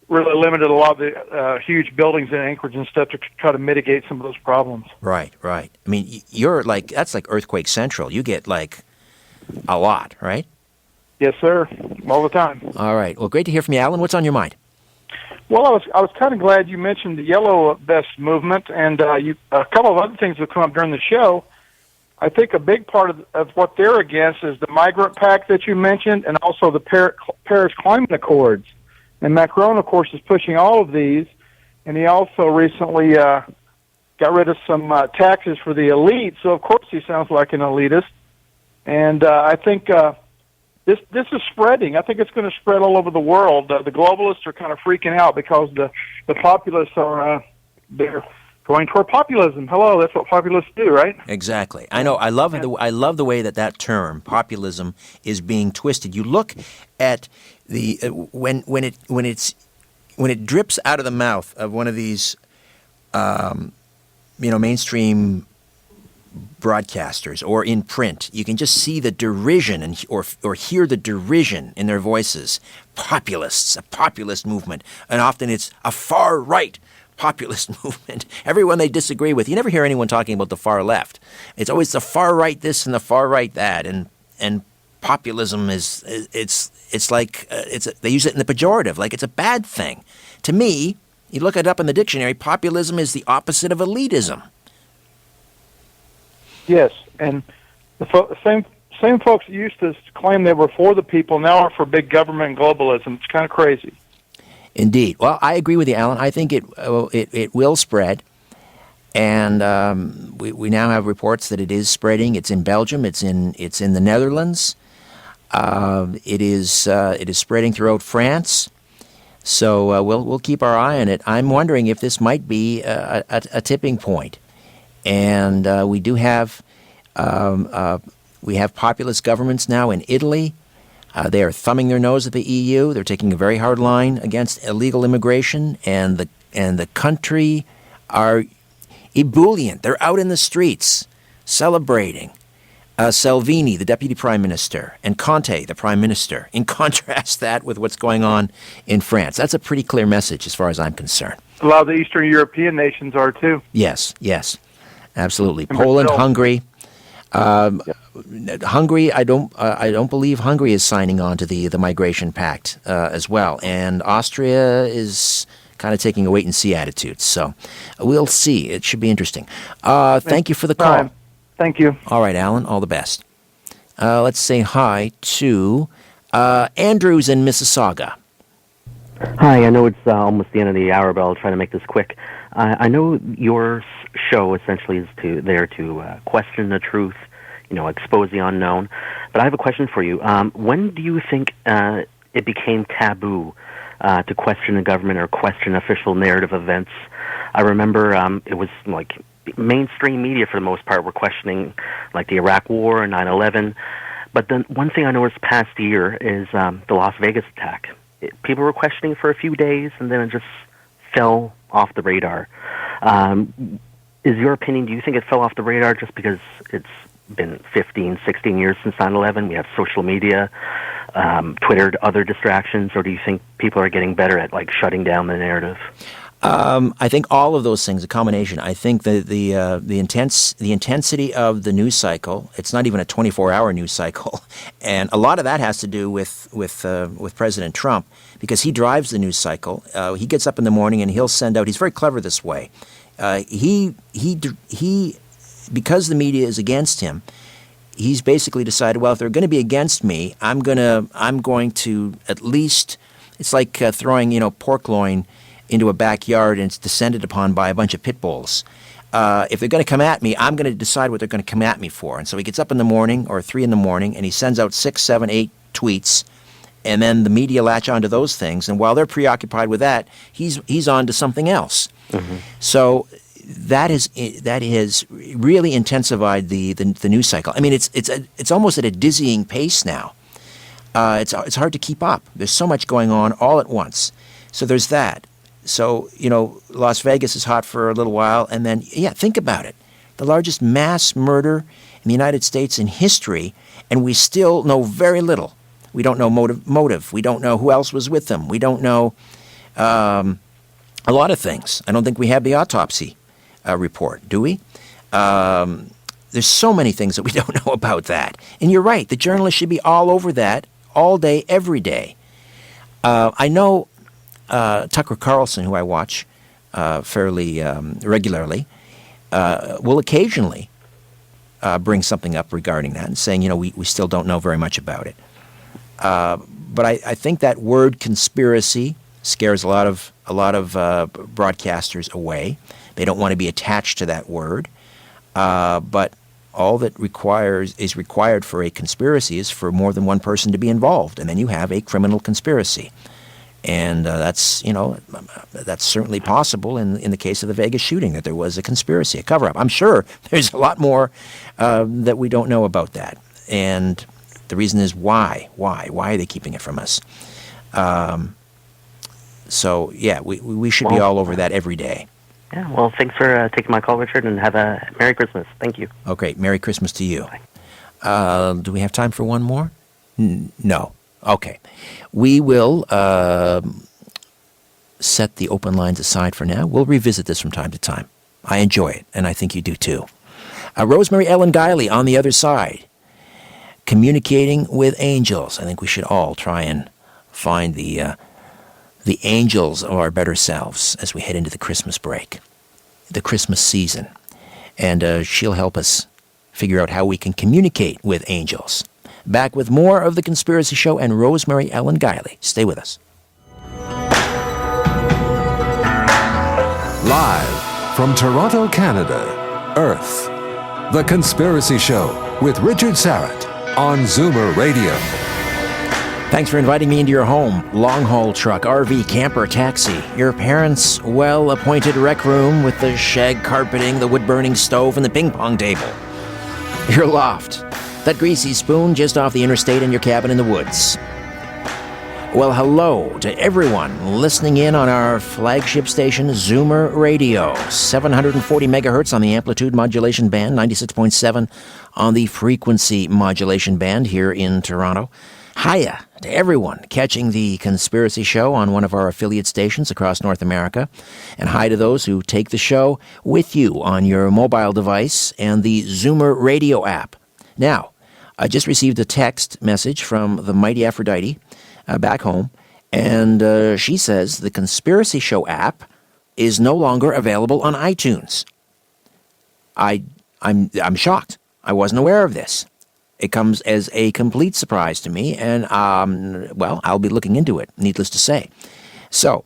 really limited a lot of the huge buildings in Anchorage and stuff to try to mitigate some of those problems. Right. I mean, that's like earthquake central. You get a lot, right? Yes, sir. All the time. All right. Well, great to hear from you, Alan. What's on your mind? Well, I was kind of glad you mentioned the Yellow Vest movement, and a couple of other things that come up during the show. I think a big part of what they're against is the Migrant Pact that you mentioned, and also the Paris Climate Accords. And Macron, of course, is pushing all of these, and he also recently got rid of some taxes for the elite, so of course he sounds like an elitist. And I think this is spreading. I think it's going to spread all over the world. The globalists are kind of freaking out because the populists are they're going toward populism. Hello, that's what populists do, right? Exactly. I know. I love the way that term populism is being twisted. You look at the when it drips out of the mouth of one of these mainstream broadcasters or in print, you can just see the derision or hear the derision in their voices. Populists, a populist movement, and often it's a far right populist movement. Everyone they disagree with. You never hear anyone talking about the far left. It's always the far right this and the far right that. And populism is it's like they use it in the pejorative, like it's a bad thing. To me, you look it up in the dictionary, populism is the opposite of elitism. Yes, and the same folks that used to claim they were for the people now are for big government and globalism. It's kind of crazy. Indeed. Well, I agree with you, Alan. I think it will spread, and we now have reports that it is spreading. It's in Belgium. It's in the Netherlands. It is spreading throughout France. So we'll keep our eye on it. I'm wondering if this might be a tipping point, and we do have populist governments now in Italy. They are thumbing their nose at the EU. They're taking a very hard line against illegal immigration, and the country are ebullient. They're out in the streets celebrating. Salvini, the deputy prime minister, and Conte, the prime minister. In contrast that with what's going on in France. That's a pretty clear message as far as I'm concerned. A lot of the Eastern European nations are too. Yes, absolutely. Poland, Hungary. Hungary, I don't believe Hungary is signing on to the migration pact as well, and Austria is kind of taking a wait and see attitude. So we'll see. It should be interesting. Thank you for the call. Thank you. All right, Alan. All the best. Let's say hi to Andrews in Mississauga. Hi. I know it's almost the end of the hour, but I'll try to make this quick. I know your show essentially is there to question the truth, expose the unknown. But I have a question for you. When do you think it became taboo to question the government or question official narrative events? I remember it was like mainstream media for the most part were questioning like the Iraq War and 9/11. But then one thing I noticed past year is the Las Vegas attack. People were questioning for a few days, and then it just fell off the radar. Is your opinion, do you think it fell off the radar just because it's been 15, 16 years since 9/11? We have social media, Twitter, other distractions, or do you think people are getting better at like shutting down the narrative? I think all of those things, a combination. I think the intensity of the news cycle. It's not even a 24-hour news cycle, and a lot of that has to do with President Trump because he drives the news cycle. He gets up in the morning and he'll send out. He's very clever this way. He because the media is against him. He's basically decided, well, if they're going to be against me, I'm going to at least. It's like throwing pork loin into a backyard and it's descended upon by a bunch of pit bulls. If they're going to come at me, I'm going to decide what they're going to come at me for. And so he gets up in the morning or 3 in the morning and he sends out 6, 7, 8 tweets, and then the media latch onto those things. And while they're preoccupied with that, he's on to something else. Mm-hmm. So that has really intensified the news cycle. I mean, it's almost at a dizzying pace now. It's hard to keep up. There's so much going on all at once. So there's that. So, Las Vegas is hot for a little while, and then, think about it. The largest mass murder in the United States in history, and we still know very little. We don't know motive. We don't know who else was with them. We don't know a lot of things. I don't think we have the autopsy report, do we? There's so many things that we don't know about that. And you're right. The journalists should be all over that all day, every day. I know Tucker Carlson, who I watch fairly regularly, will occasionally bring something up regarding that and saying, we still don't know very much about it. But I think that word conspiracy scares a lot of broadcasters away. They don't want to be attached to that word. But all that is required for a conspiracy is for more than one person to be involved, and then you have a criminal conspiracy. And that's certainly possible in the case of the Vegas shooting, that there was a conspiracy, a cover-up. I'm sure there's a lot more that we don't know about that. And the reason is why? Why are they keeping it from us? We should be all over that every day. Yeah, well, thanks for taking my call, Richard, and have a Merry Christmas. Thank you. Okay, Merry Christmas to you. Do we have time for one more? No. Okay. We will set the open lines aside for now. We'll revisit this from time to time. I enjoy it, and I think you do too. Rosemary Ellen Guiley on the other side, communicating with angels. I think we should all try and find the angels of our better selves as we head into the Christmas break, the Christmas season. And she'll help us figure out how we can communicate with angels. Back with more of The Conspiracy Show and Rosemary Ellen Guiley. Stay with us. Live from Toronto, Canada, Earth. The Conspiracy Show with Richard Sarrett on Zoomer Radio. Thanks for inviting me into your home. Long-haul truck, RV, camper, taxi. Your parents' well-appointed rec room with the shag carpeting, the wood-burning stove, and the ping-pong table. Your loft. That greasy spoon just off the interstate in your cabin in the woods. Well, hello to everyone listening in on our flagship station, Zoomer Radio. 740 megahertz on the amplitude modulation band, 96.7 on the frequency modulation band here in Toronto. Hiya to everyone catching the Conspiracy Show on one of our affiliate stations across North America. And hi to those who take the show with you on your mobile device and the Zoomer Radio app. Now, I just received a text message from the mighty Aphrodite back home, and she says the Conspiracy Show app is no longer available on iTunes. I'm shocked. I wasn't aware of this. It comes as a complete surprise to me, and, well, I'll be looking into it, needless to say. So,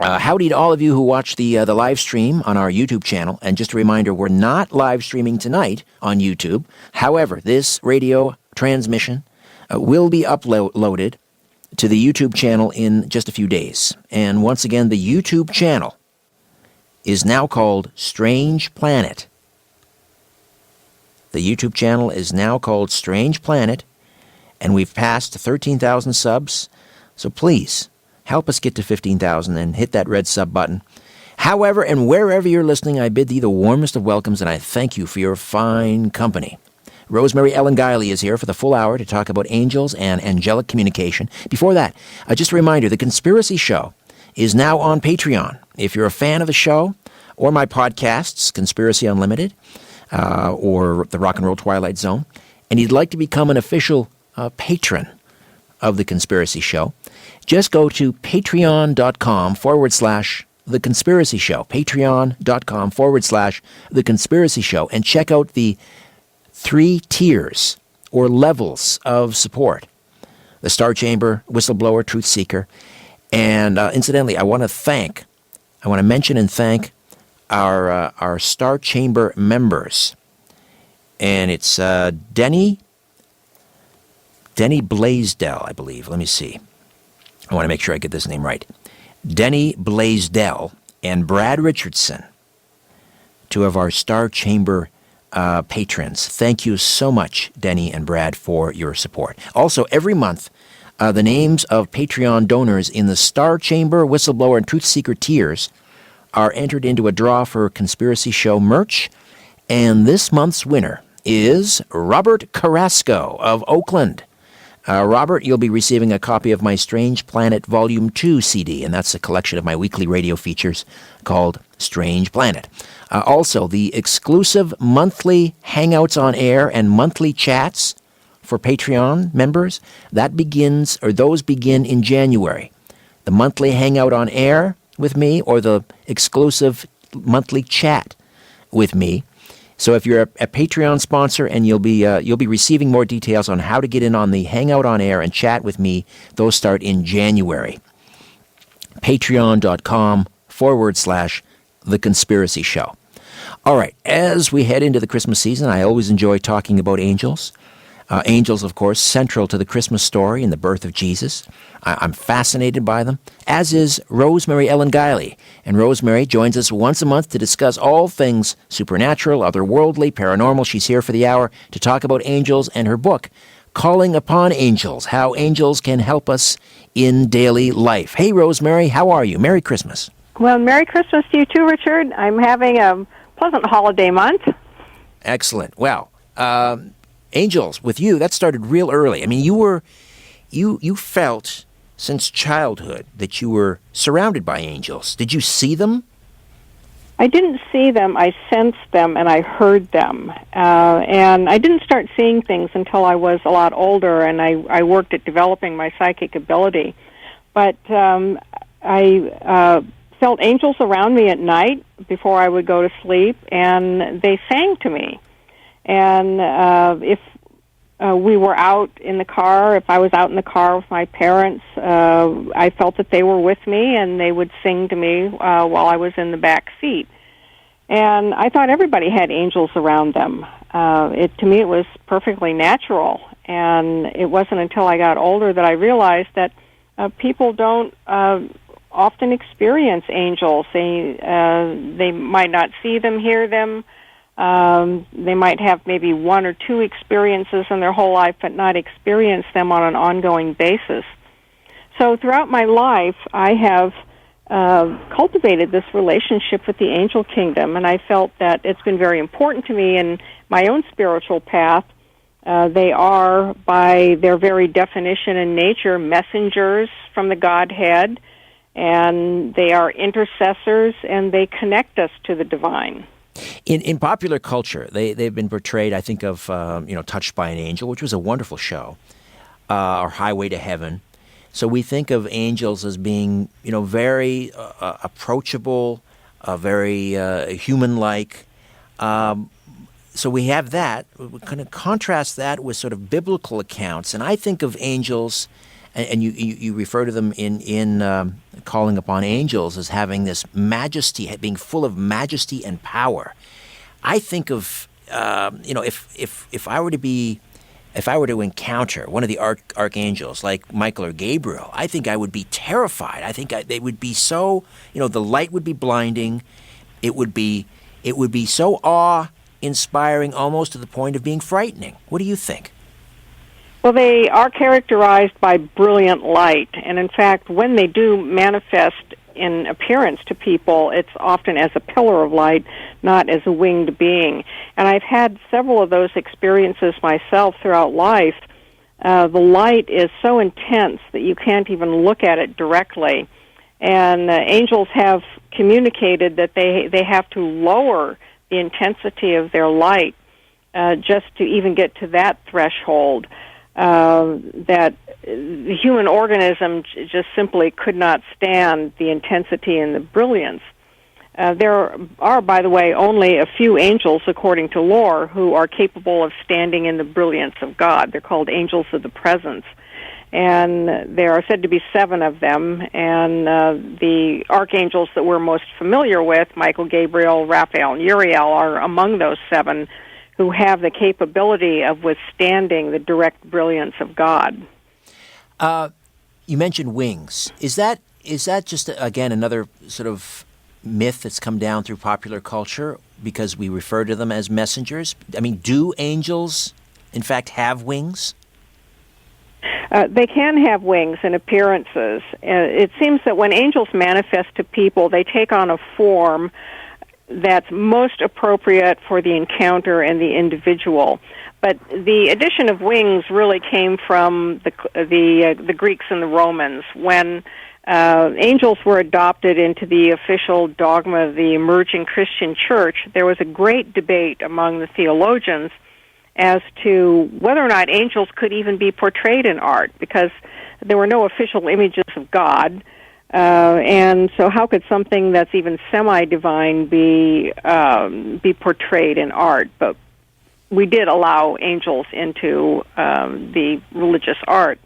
howdy to all of you who watch the live stream on our YouTube channel. And just a reminder, we're not live streaming tonight on YouTube. However, this radio transmission will be uploaded to the YouTube channel in just a few days. And once again, the YouTube channel is now called Strange Planet. The YouTube channel is now called Strange Planet, and we've passed 13,000 subs. So please, help us get to 15,000 and hit that red sub button. However, and wherever you're listening, I bid thee the warmest of welcomes, and I thank you for your fine company. Rosemary Ellen Guiley is here for the full hour to talk about angels and angelic communication. Before that, just a reminder, The Conspiracy Show is now on Patreon. If you're a fan of the show or my podcasts, Conspiracy Unlimited, or The Rock and Roll Twilight Zone, and you'd like to become an official patron of The Conspiracy Show, just go to patreon.com/The Conspiracy Show, patreon.com/The Conspiracy Show, and check out the 3 tiers or levels of support. The Star Chamber, Whistleblower, Truth Seeker. And incidentally, I want to mention and thank our Star Chamber members. And it's Denny Blaisdell, I believe. Let me see. I want to make sure I get this name right. Denny Blaisdell and Brad Richardson, 2 of our Star Chamber patrons. Thank you so much, Denny and Brad, for your support. Also, every month, the names of Patreon donors in the Star Chamber, Whistleblower, and Truth Seeker tiers are entered into a draw for Conspiracy Show merch. And this month's winner is Robert Carrasco of Oakland. Robert, you'll be receiving a copy of my Strange Planet Volume 2 CD, and that's a collection of my weekly radio features called Strange Planet. Also, the exclusive monthly Hangouts on Air and monthly chats for Patreon members, those begin in January. The monthly Hangout on Air with me, or the exclusive monthly chat with me. So if you're a Patreon sponsor, and you'll be receiving more details on how to get in on the Hangout on Air and chat with me, those start in January. Patreon.com/The Conspiracy Show. All right, as we head into the Christmas season, I always enjoy talking about angels. Angels, of course, central to the Christmas story and the birth of Jesus. I'm fascinated by them, as is Rosemary Ellen Guiley. And Rosemary joins us once a month to discuss all things supernatural, otherworldly, paranormal. She's here for the hour to talk about angels and her book, Calling Upon Angels, How Angels Can Help Us in Daily Life. Hey, Rosemary, how are you? Merry Christmas. Well, Merry Christmas to you too, Richard. I'm having a pleasant holiday month. Excellent. Well, angels, with you, that started real early. I mean, you felt since childhood that you were surrounded by angels. Did you see them? I didn't see them. I sensed them and I heard them. And I didn't start seeing things until I was a lot older, and I worked at developing my psychic ability. But I felt angels around me at night before I would go to sleep, and they sang to me. And if we were out in the car, if I was out in the car with my parents, I felt that they were with me, and they would sing to me while I was in the back seat. And I thought everybody had angels around them. To me, it was perfectly natural. And it wasn't until I got older that I realized that people don't often experience angels. They might not see them, hear them. They might have maybe one or two experiences in their whole life, but not experience them on an ongoing basis. So throughout my life, I have cultivated this relationship with the angel kingdom, and I felt that it's been very important to me in my own spiritual path. They are, by their very definition and nature, messengers from the Godhead, and they are intercessors, and they connect us to the divine. In popular culture, they've been portrayed, I think of, Touched by an Angel, which was a wonderful show, or Highway to Heaven. So we think of angels as being, very approachable, very human-like. So we have that. We kind of contrast that with sort of biblical accounts. And I think of angels, and you refer to them in Calling Upon Angels as having this majesty, being full of majesty and power. I think of, if I were to encounter one of the archangels like Michael or Gabriel, I think I would be terrified. I think they would be so, the light would be blinding. It would be so awe-inspiring, almost to the point of being frightening. What do you think? Well, they are characterized by brilliant light, and in fact, when they do manifest in appearance to people, it's often as a pillar of light, not as a winged being. And I've had several of those experiences myself throughout life. The light is so intense that you can't even look at it directly. And angels have communicated that they have to lower the intensity of their light just to even get to that threshold. That the human organism just simply could not stand the intensity and the brilliance. There are, by the way, only a few angels, according to lore, who are capable of standing in the brilliance of God. They're called angels of the presence. And there are said to be 7 of them, and the archangels that we're most familiar with, Michael, Gabriel, Raphael, and Uriel, are among those 7 who have the capability of withstanding the direct brilliance of God. You mentioned wings. Is that just, again, another sort of myth that's come down through popular culture because we refer to them as messengers? I mean, do angels, in fact, have wings? They can have wings and appearances. It seems that when angels manifest to people, they take on a form that's most appropriate for the encounter and the individual. But the addition of wings really came from the Greeks and the Romans. When angels were adopted into the official dogma of the emerging Christian church, there was a great debate among the theologians as to whether or not angels could even be portrayed in art, because there were no official images of God. And so how could something that's even semi-divine be portrayed in art? But we did allow angels into the religious art.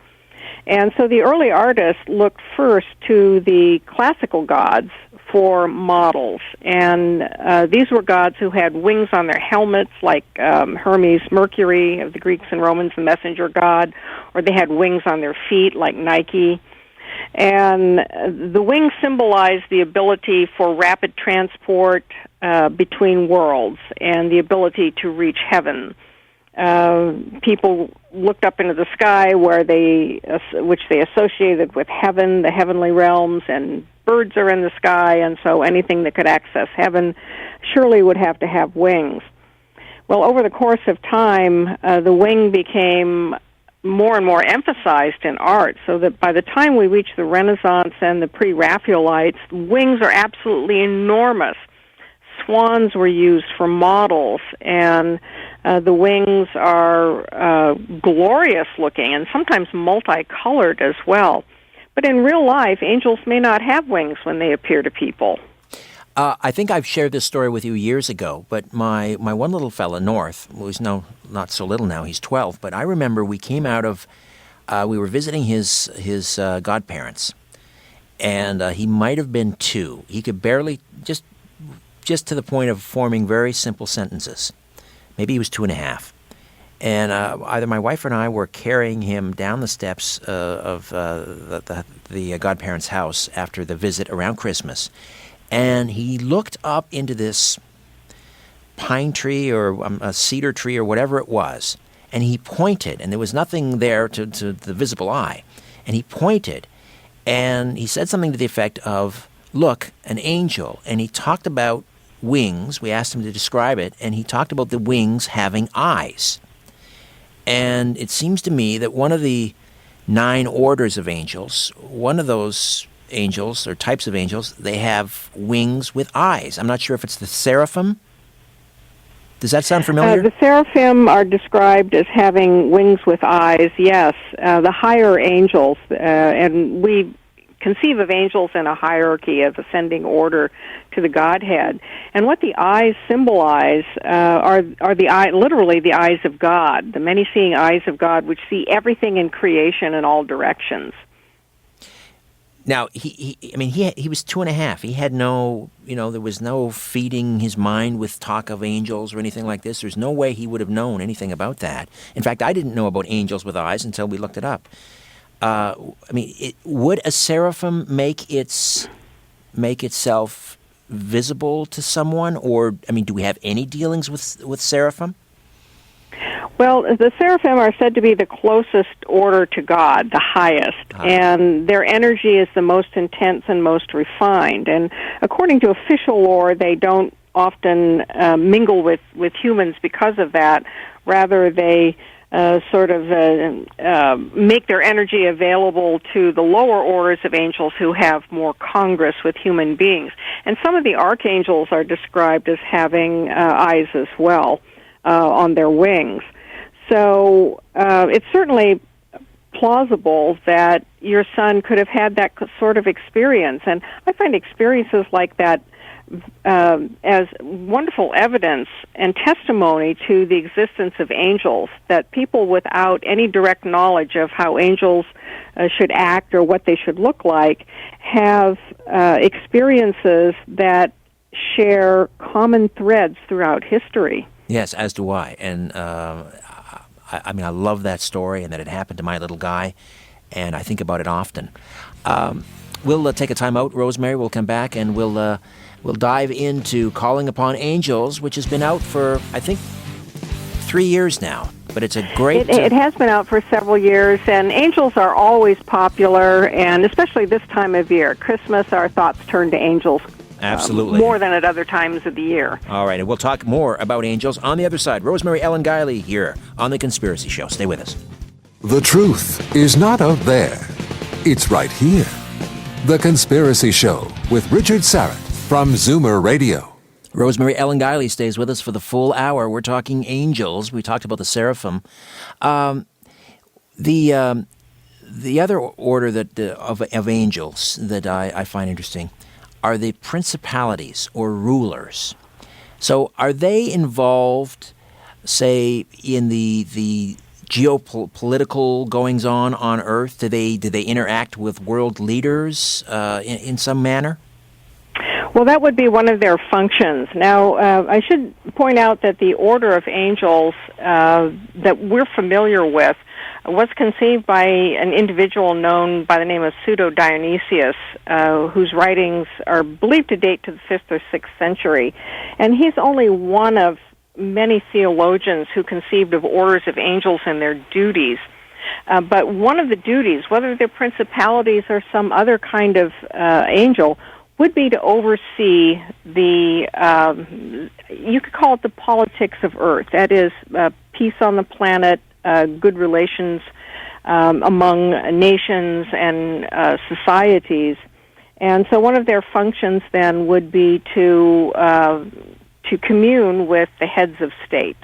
And so the early artists looked first to the classical gods for models. And these were gods who had wings on their helmets, like Hermes, Mercury of the Greeks and Romans, the messenger god, or they had wings on their feet, like Nike. And the wings symbolize the ability for rapid transport between worlds and the ability to reach heaven. People looked up into the sky which they associated with heaven, the heavenly realms, and birds are in the sky, and so anything that could access heaven surely would have to have wings. Well, over the course of time, the wing became more and more emphasized in art, so that by the time we reach the Renaissance and the pre-Raphaelites, wings are absolutely enormous. Swans were used for models, and the wings are glorious looking and sometimes multicolored as well. But in real life, angels may not have wings when they appear to people. I think I've shared this story with you years ago, but my one little fella, North, who's now not so little now, he's 12, but I remember we came out of, we were visiting his godparents, and he might have been 2. He could barely, just to the point of forming very simple sentences. Maybe he was 2.5. And either my wife and I were carrying him down the steps of the godparents' house after the visit around Christmas, and he looked up into this pine tree or a cedar tree or whatever it was, and he pointed, and there was nothing there to the visible eye, and he pointed, and he said something to the effect of, "Look, an angel," and he talked about wings. We asked him to describe it, and he talked about the wings having eyes. And it seems to me that one of the 9 orders of angels, one of those angels or types of angels, they have wings with eyes. I'm not sure if it's the Seraphim. Does that sound familiar? The Seraphim are described as having wings with eyes, yes. The higher angels, and we conceive of angels in a hierarchy of ascending order to the Godhead. And what the eyes symbolize are the eye, literally the eyes of God, the many-seeing eyes of God, which see everything in creation in all directions. Now, he was 2.5. He had no, there was no feeding his mind with talk of angels or anything like this. There's no way he would have known anything about that. In fact, I didn't know about angels with eyes until we looked it up. Would a seraphim make itself visible to someone, or do we have any dealings with seraphim? Well, the Seraphim are said to be the closest order to God, the highest, and their energy is the most intense and most refined. And according to official lore, they don't often mingle with humans because of that. Rather, they make their energy available to the lower orders of angels who have more congress with human beings. And some of the archangels are described as having eyes as well on their wings. So it's certainly plausible that your son could have had that sort of experience. And I find experiences like that as wonderful evidence and testimony to the existence of angels, that people without any direct knowledge of how angels should act or what they should look like have experiences that share common threads throughout history. Yes, as do I. And I love that story and that it happened to my little guy, and I think about it often. We'll take a time out, Rosemary. We'll come back and we'll dive into Calling Upon Angels, which has been out for, I think, 3 years now. But it's a great... It has been out for several years, and angels are always popular, and especially this time of year. Christmas, our thoughts turn to angels. Absolutely. More than at other times of the year. All right, and we'll talk more about angels on the other side. Rosemary Ellen Guiley here on The Conspiracy Show. Stay with us. The truth is not out there. It's right here. The Conspiracy Show with Richard Sarrett from Zoomer Radio. Rosemary Ellen Guiley stays with us for the full hour. We're talking angels. We talked about the Seraphim. The other order of angels that I find interesting are the principalities or rulers. So are they involved, say, in the geopolitical goings-on Earth? Do they interact with world leaders in some manner? Well, that would be one of their functions. Now, I should point out that the order of angels that we're familiar with was conceived by an individual known by the name of Pseudo-Dionysius, whose writings are believed to date to the 5th or 6th century. And he's only one of many theologians who conceived of orders of angels and their duties. But one of the duties, whether they're principalities or some other kind of angel, would be to oversee the, you could call it the politics of Earth. That is, peace on the planet, good relations among nations and societies. And so one of their functions then would be to commune with the heads of state.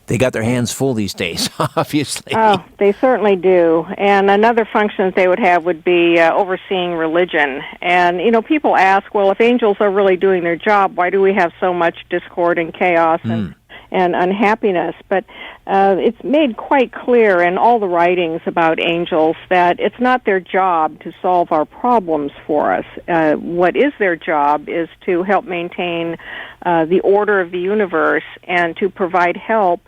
They got their hands full these days, obviously. Oh, they certainly do. And another function that they would have would be overseeing religion. And, you know, people ask, well, if angels are really doing their job, why do we have so much discord and chaos and unhappiness? But it's made quite clear in all the writings about angels that it's not their job to solve our problems for us. What is their job is to help maintain the order of the universe and to provide help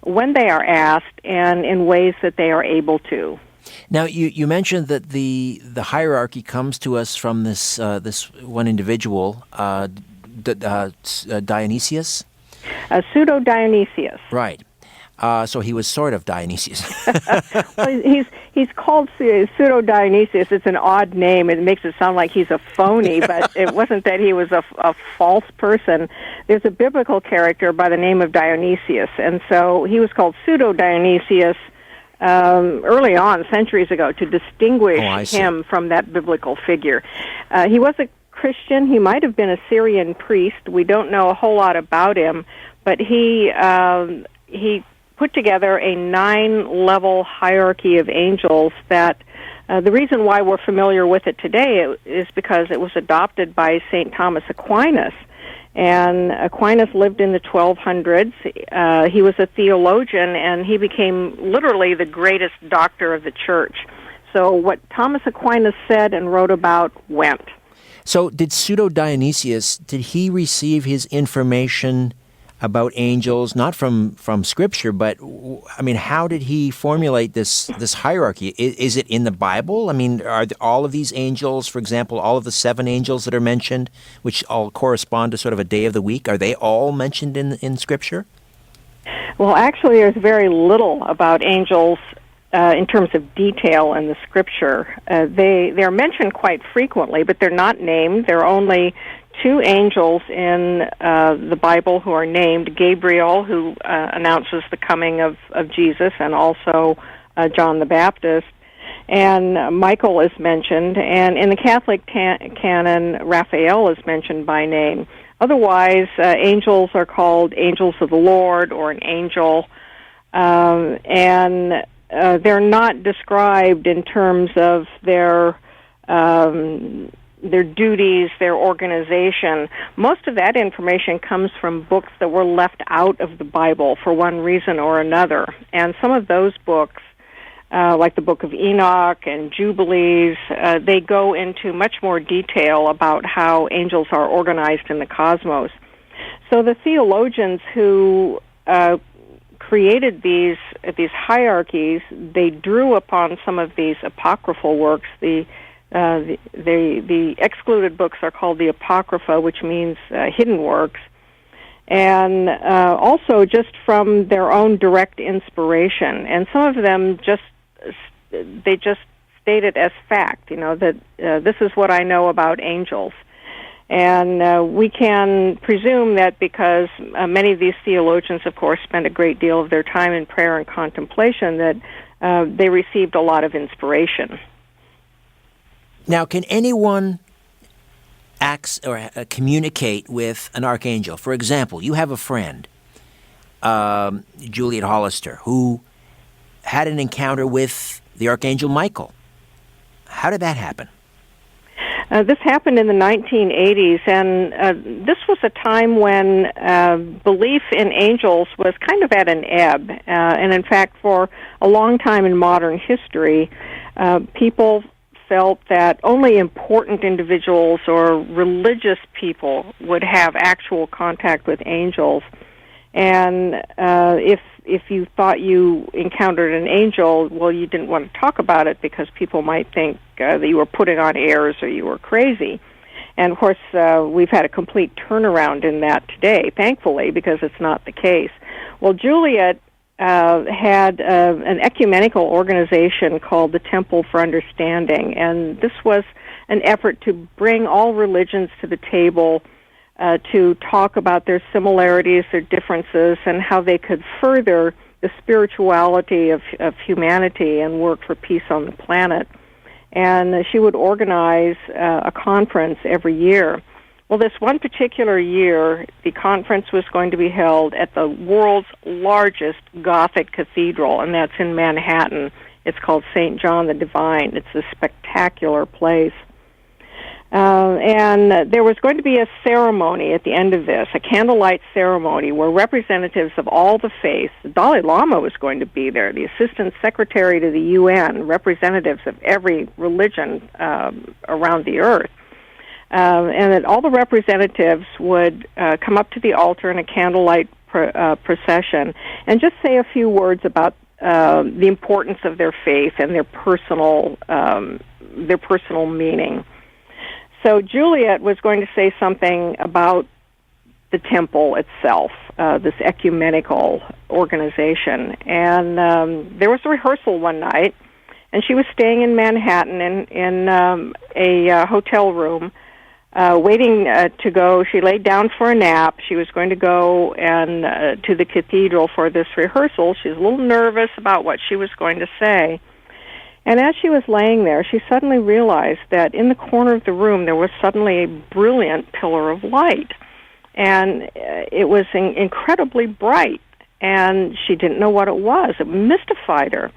when they are asked and in ways that they are able to. Now, you mentioned that the hierarchy comes to us from this one individual, Dionysius? Pseudo-Dionysius. Right. So he was sort of Dionysius. Well, he's called Pseudo-Dionysius. It's an odd name. It makes it sound like he's a phony, but it wasn't that he was a false person. There's a biblical character by the name of Dionysius, and so he was called Pseudo-Dionysius early on, centuries ago, to distinguish him from that biblical figure. He was a Christian. He might have been a Syrian priest. We don't know a whole lot about him, but he put together a 9-level hierarchy of angels that the reason why we're familiar with it today is because it was adopted by St. Thomas Aquinas. And Aquinas lived in the 1200s. He was a theologian, and he became literally the greatest doctor of the church. So what Thomas Aquinas said and wrote about went. So did Pseudo-Dionysius, did he receive his information about angels, not from Scripture, but, I mean, how did he formulate this hierarchy? Is it in the Bible? I mean, are all of these angels, for example, all of the 7 angels that are mentioned, which all correspond to sort of a day of the week, are they all mentioned in Scripture? Well, actually, there's very little about angels in terms of detail in the Scripture. They're mentioned quite frequently, but they're not named. There are only 2 angels in the Bible who are named: Gabriel, who announces the coming of Jesus, and also John the Baptist. And Michael is mentioned, and in the Catholic canon, Raphael is mentioned by name. Otherwise, angels are called angels of the Lord or an angel, and they're not described in terms of their duties, their organization. Most of that information comes from books that were left out of the Bible for one reason or another. And some of those books, like the Book of Enoch and Jubilees, they go into much more detail about how angels are organized in the cosmos. So the theologians who created these hierarchies, they drew upon some of these apocryphal works. The excluded books are called the Apocrypha, which means hidden works, and also just from their own direct inspiration. And some of them just state it as fact, that this is what I know about angels. And we can presume that because many of these theologians, of course, spend a great deal of their time in prayer and contemplation, that they received a lot of inspiration. Now, can anyone communicate with an archangel? For example, you have a friend, Juliet Hollister, who had an encounter with the Archangel Michael. How did that happen? This happened in the 1980s, and this was a time when belief in angels was kind of at an ebb. And in fact, for a long time in modern history, people felt that only important individuals or religious people would have actual contact with angels. And if you thought you encountered an angel, well, you didn't want to talk about it because people might think that you were putting on airs or you were crazy. And, of course, we've had a complete turnaround in that today, thankfully, because it's not the case. Well, Juliet had an ecumenical organization called the Temple for Understanding, and this was an effort to bring all religions to the table to talk about their similarities, their differences, and how they could further the spirituality of humanity and work for peace on the planet. And she would organize a conference every year. Well, this one particular year, the conference was going to be held at the world's largest Gothic cathedral, and that's in Manhattan. It's called St. John the Divine. It's a spectacular place. And there was going to be a ceremony at the end of this, a candlelight ceremony, where representatives of all the faiths, the Dalai Lama was going to be there, the Assistant Secretary to the UN, representatives of every religion around the earth, and that all the representatives would come up to the altar in a candlelight procession and just say a few words about the importance of their faith and their personal meaning. So Juliet was going to say something about the temple itself, this ecumenical organization. And there was a rehearsal one night, and she was staying in Manhattan in a hotel room, waiting to go. She laid down for a nap. She was going to go and to the cathedral for this rehearsal. She was a little nervous about what she was going to say. And as she was laying there, she suddenly realized that in the corner of the room there was suddenly a brilliant pillar of light. And it was incredibly bright, and she didn't know what it was. It mystified her.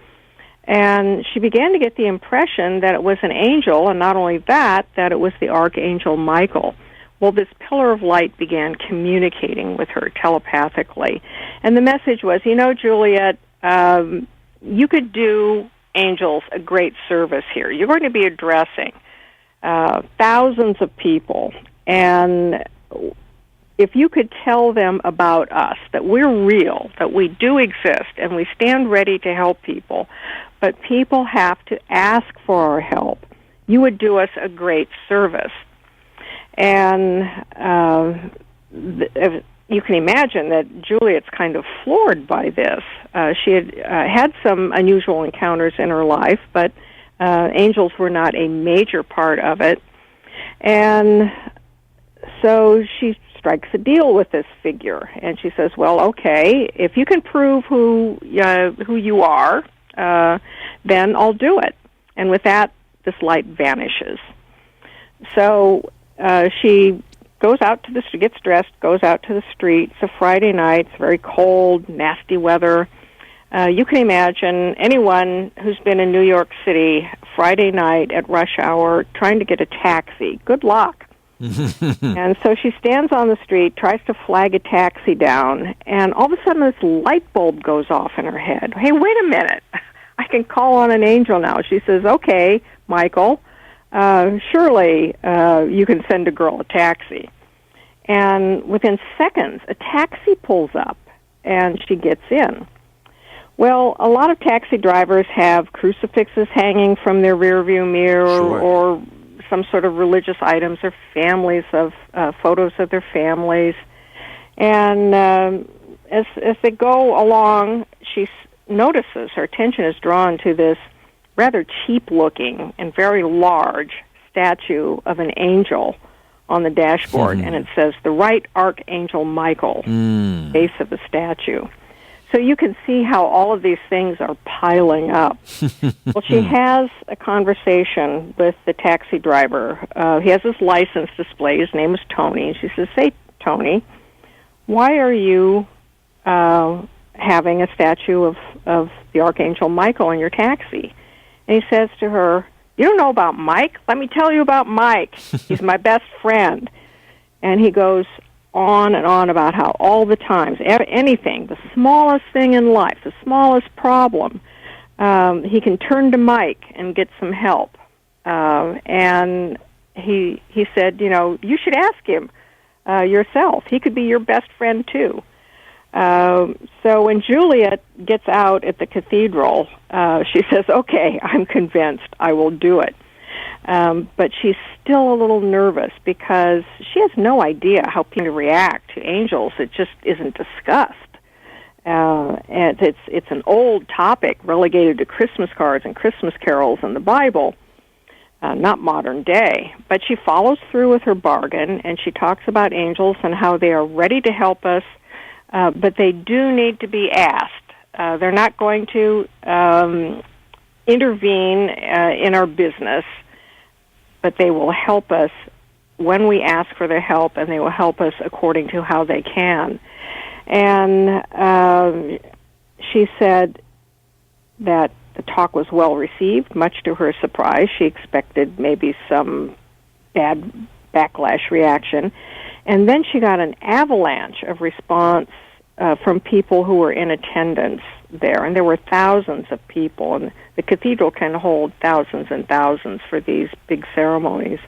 And she began to get the impression that it was an angel, and not only that it was the Archangel Michael. Well, this pillar of light began communicating with her telepathically. And the message was, Juliet, you could do angels a great service here. You're going to be addressing thousands of people, and if you could tell them about us, that we're real, that we do exist, and we stand ready to help people, but people have to ask for our help, you would do us a great service. And you can imagine that Juliet's kind of floored by this. She had had some unusual encounters in her life, but angels were not a major part of it. And so she strikes a deal with this figure, and she says, well, okay, if you can prove who you are, then I'll do it. And with that, this light vanishes. So she goes out to gets dressed, goes out to the street. It's a Friday night. It's very cold, nasty weather. You can imagine anyone who's been in New York City Friday night at rush hour trying to get a taxi. Good luck. And so she stands on the street, tries to flag a taxi down, and all of a sudden this light bulb goes off in her head. Hey, wait a minute. I can call on an angel now. She says, okay, Michael, surely you can send a girl a taxi. And within seconds, a taxi pulls up, and she gets in. Well, a lot of taxi drivers have crucifixes hanging from their rearview mirror, sure, or some sort of religious items, or families of photos of their families. And as they go along, she notices her attention is drawn to this rather cheap-looking and very large statue of an angel on the dashboard, and it says, the right Archangel Michael, base of the statue. So you can see how all of these things are piling up. Well, she has a conversation with the taxi driver. He has his license display. His name is Tony. And she says, say, Tony, why are you having a statue of the Archangel Michael in your taxi? And he says to her, you don't know about Mike? Let me tell you about Mike. He's my best friend. And he goes on and on about how all the times, anything, the smallest thing in life, the smallest problem, he can turn to Mike and get some help. And he said, you should ask him yourself. He could be your best friend, too. So when Juliet gets out at the cathedral, she says, okay, I'm convinced, I will do it. But she's still a little nervous because she has no idea how people react to angels. It just isn't discussed. And it's an old topic relegated to Christmas cards and Christmas carols in the Bible, not modern day. But she follows through with her bargain, and she talks about angels and how they are ready to help us, but they do need to be asked They're not going to intervene in our business, but they will help us when we ask for their help, and they will help us according to how they can. And she said that the talk was well received, much to her surprise. She expected maybe some bad backlash reaction. And then she got an avalanche of response from people who were in attendance there. And there were thousands of people, and the cathedral can hold thousands and thousands for these big ceremonies.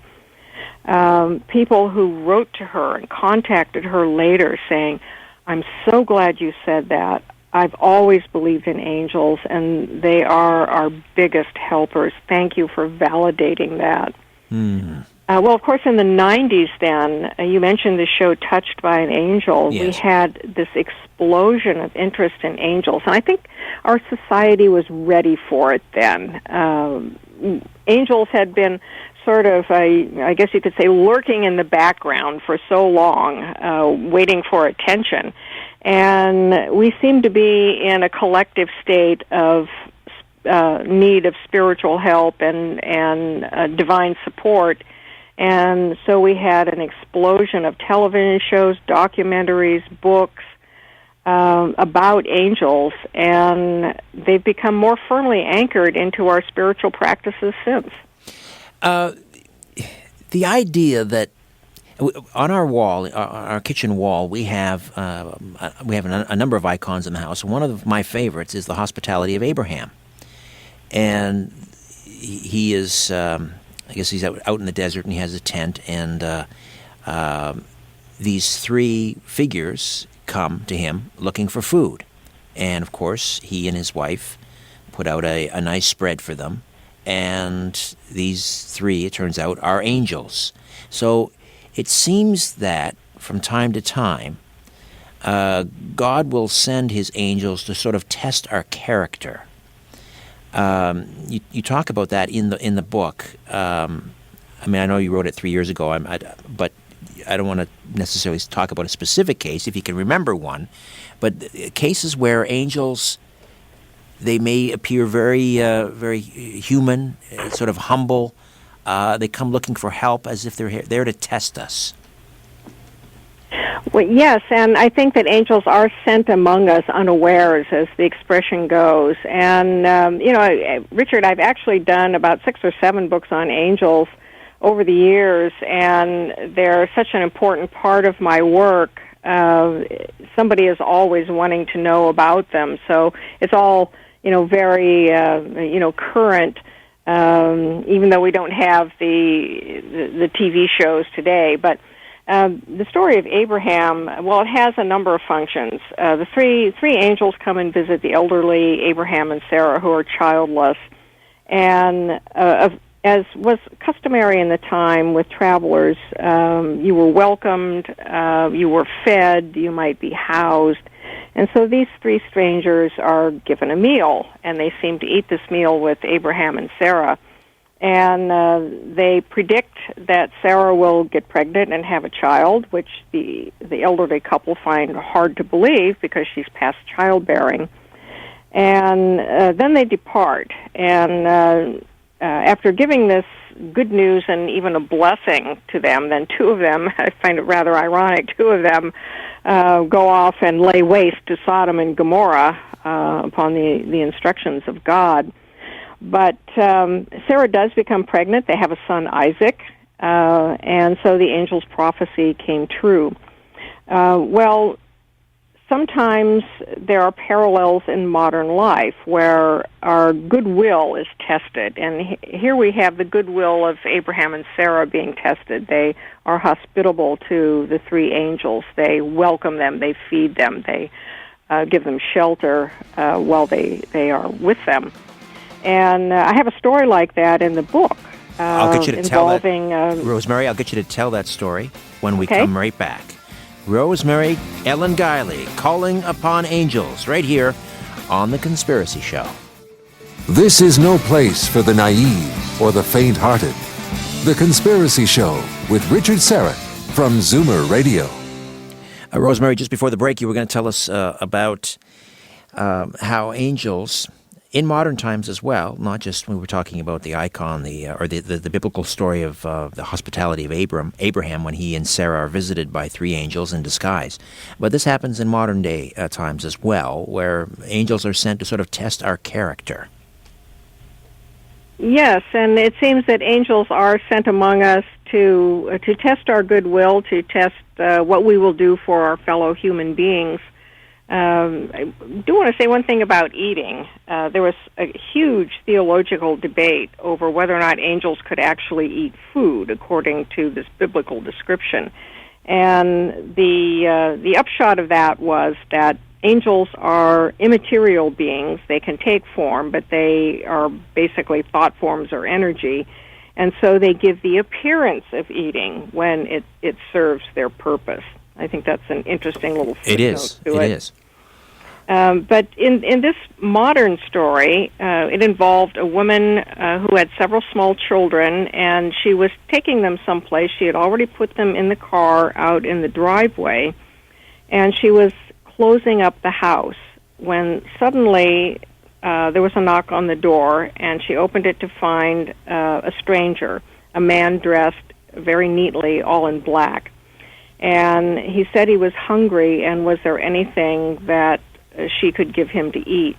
People who wrote to her and contacted her later saying, "I'm so glad you said that. I've always believed in angels, and they are our biggest helpers. Thank you for validating that." Well, of course, in the 90s then, you mentioned the show Touched by an Angel. Yes. We had this explosion of interest in angels, and I think our society was ready for it then. Angels had been sort of, I guess you could say, lurking in the background for so long, waiting for attention. And we seem to be in a collective state of need of spiritual help and divine support. And so we had an explosion of television shows, documentaries, books about angels, and they've become more firmly anchored into our spiritual practices since. The idea that on our wall, our kitchen wall, we have a number of icons in the house. One of my favorites is the Hospitality of Abraham, and he is, I guess he's out in the desert, and he has a tent, and these three figures come to him looking for food, and of course he and his wife put out a nice spread for them, and these three, it turns out, are angels. So it seems that from time to time, God will send his angels to sort of test our character. You talk about that in the book. I mean, I know you wrote it 3 years ago, but I don't want to necessarily talk about a specific case, if you can remember one. But cases where angels, they may appear very, very human, sort of humble. They come looking for help as if they're there to test us. Well, yes, and I think that angels are sent among us unawares, as the expression goes. And, Richard, I've actually done about 6 or 7 books on angels over the years, and they're such an important part of my work. Somebody is always wanting to know about them, so it's all, very, current, even though we don't have the TV shows today. But the story of Abraham, well, it has a number of functions. The three angels come and visit the elderly Abraham and Sarah, who are childless, and as was customary in the time with travelers, you were welcomed, you were fed, you might be housed. And so these three strangers are given a meal, and they seem to eat this meal with Abraham and Sarah. And they predict that Sarah will get pregnant and have a child, which the elderly couple find hard to believe because she's past childbearing. And then they depart. And after giving this good news and even a blessing to them, then 2 of them, I find it rather ironic, 2 of them go off and lay waste to Sodom and Gomorrah upon the instructions of God. But Sarah does become pregnant. They have a son, Isaac, and so the angel's prophecy came true. Well, sometimes there are parallels in modern life where our goodwill is tested. And here we have the goodwill of Abraham and Sarah being tested. They are hospitable to the 3 angels. They welcome them. They feed them. They give them shelter while they are with them. And I have a story like that in the book. I'll get you to tell that, involving Rosemary. I'll get you to tell that story when we come right back. Rosemary Ellen Guiley, Calling Upon Angels, right here on The Conspiracy Show. This is no place for the naive or the faint-hearted. The Conspiracy Show with Richard Syrett from Zoomer Radio. Rosemary, just before the break, you were going to tell us about how angels, in modern times as well, not just when we're talking about the icon, the biblical story of the hospitality of Abraham when he and Sarah are visited by three angels in disguise, but this happens in modern day times as well, where angels are sent to sort of test our character. Yes, and it seems that angels are sent among us to test our goodwill, to test what we will do for our fellow human beings. I do want to say one thing about eating. There was a huge theological debate over whether or not angels could actually eat food according to this biblical description. And the upshot of that was that angels are immaterial beings. They can take form, but they are basically thought forms or energy. And so they give the appearance of eating when it serves their purpose. I think that's an interesting little footnote to it. It is. But in this modern story, it involved a woman who had several small children, and she was taking them someplace. She had already put them in the car out in the driveway, and she was closing up the house when suddenly there was a knock on the door, and she opened it to find a stranger, a man dressed very neatly, all in black. And he said he was hungry, and was there anything that she could give him to eat?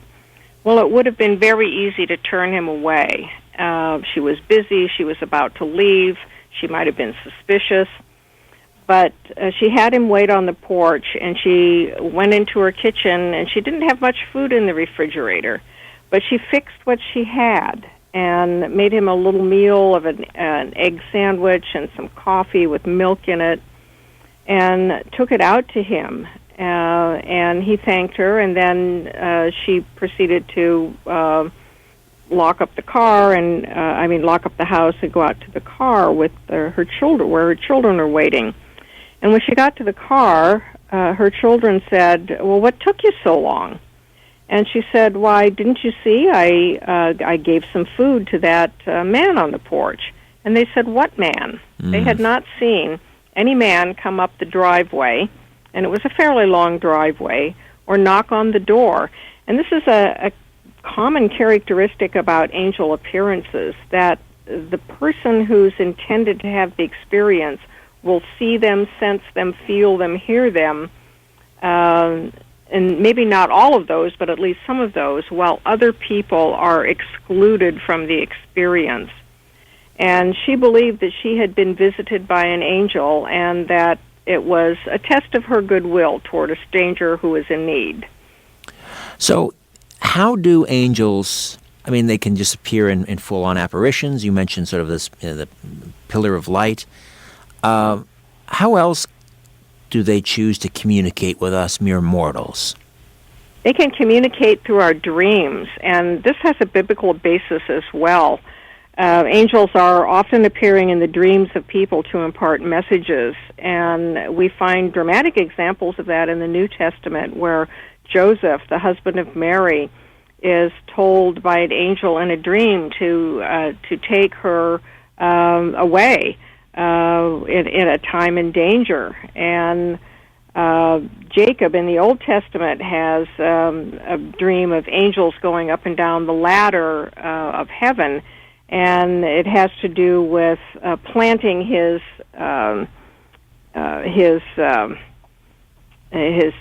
Well, it would have been very easy to turn him away. She was busy. She was about to leave. She might have been suspicious. But she had him wait on the porch, and she went into her kitchen, and she didn't have much food in the refrigerator. But she fixed what she had and made him a little meal of an egg sandwich and some coffee with milk in it, and took it out to him. And he thanked her, and then she proceeded to lock up the car, and lock up the house and go out to the car with her children, where her children are waiting. And when she got to the car, her children said, "Well, what took you so long?" And she said, "Why, didn't you see? I gave some food to that man on the porch." And they said, "What man?" They had not seen any man come up the driveway, and it was a fairly long driveway, or knock on the door. And this is a common characteristic about angel appearances, that the person who's intended to have the experience will see them, sense them, feel them, hear them, and maybe not all of those, but at least some of those, while other people are excluded from the experience. And she believed that she had been visited by an angel, and that it was a test of her goodwill toward a stranger who was in need. So how do angels, they can just appear in full-on apparitions. You mentioned sort of this, the pillar of light. How else do they choose to communicate with us mere mortals? They can communicate through our dreams, and this has a biblical basis as well. Angels are often appearing in the dreams of people to impart messages, and we find dramatic examples of that in the New Testament, where Joseph, the husband of Mary, is told by an angel in a dream to take her away in a time in danger. And Jacob in the Old Testament has a dream of angels going up and down the ladder of heaven, and it has to do with planting his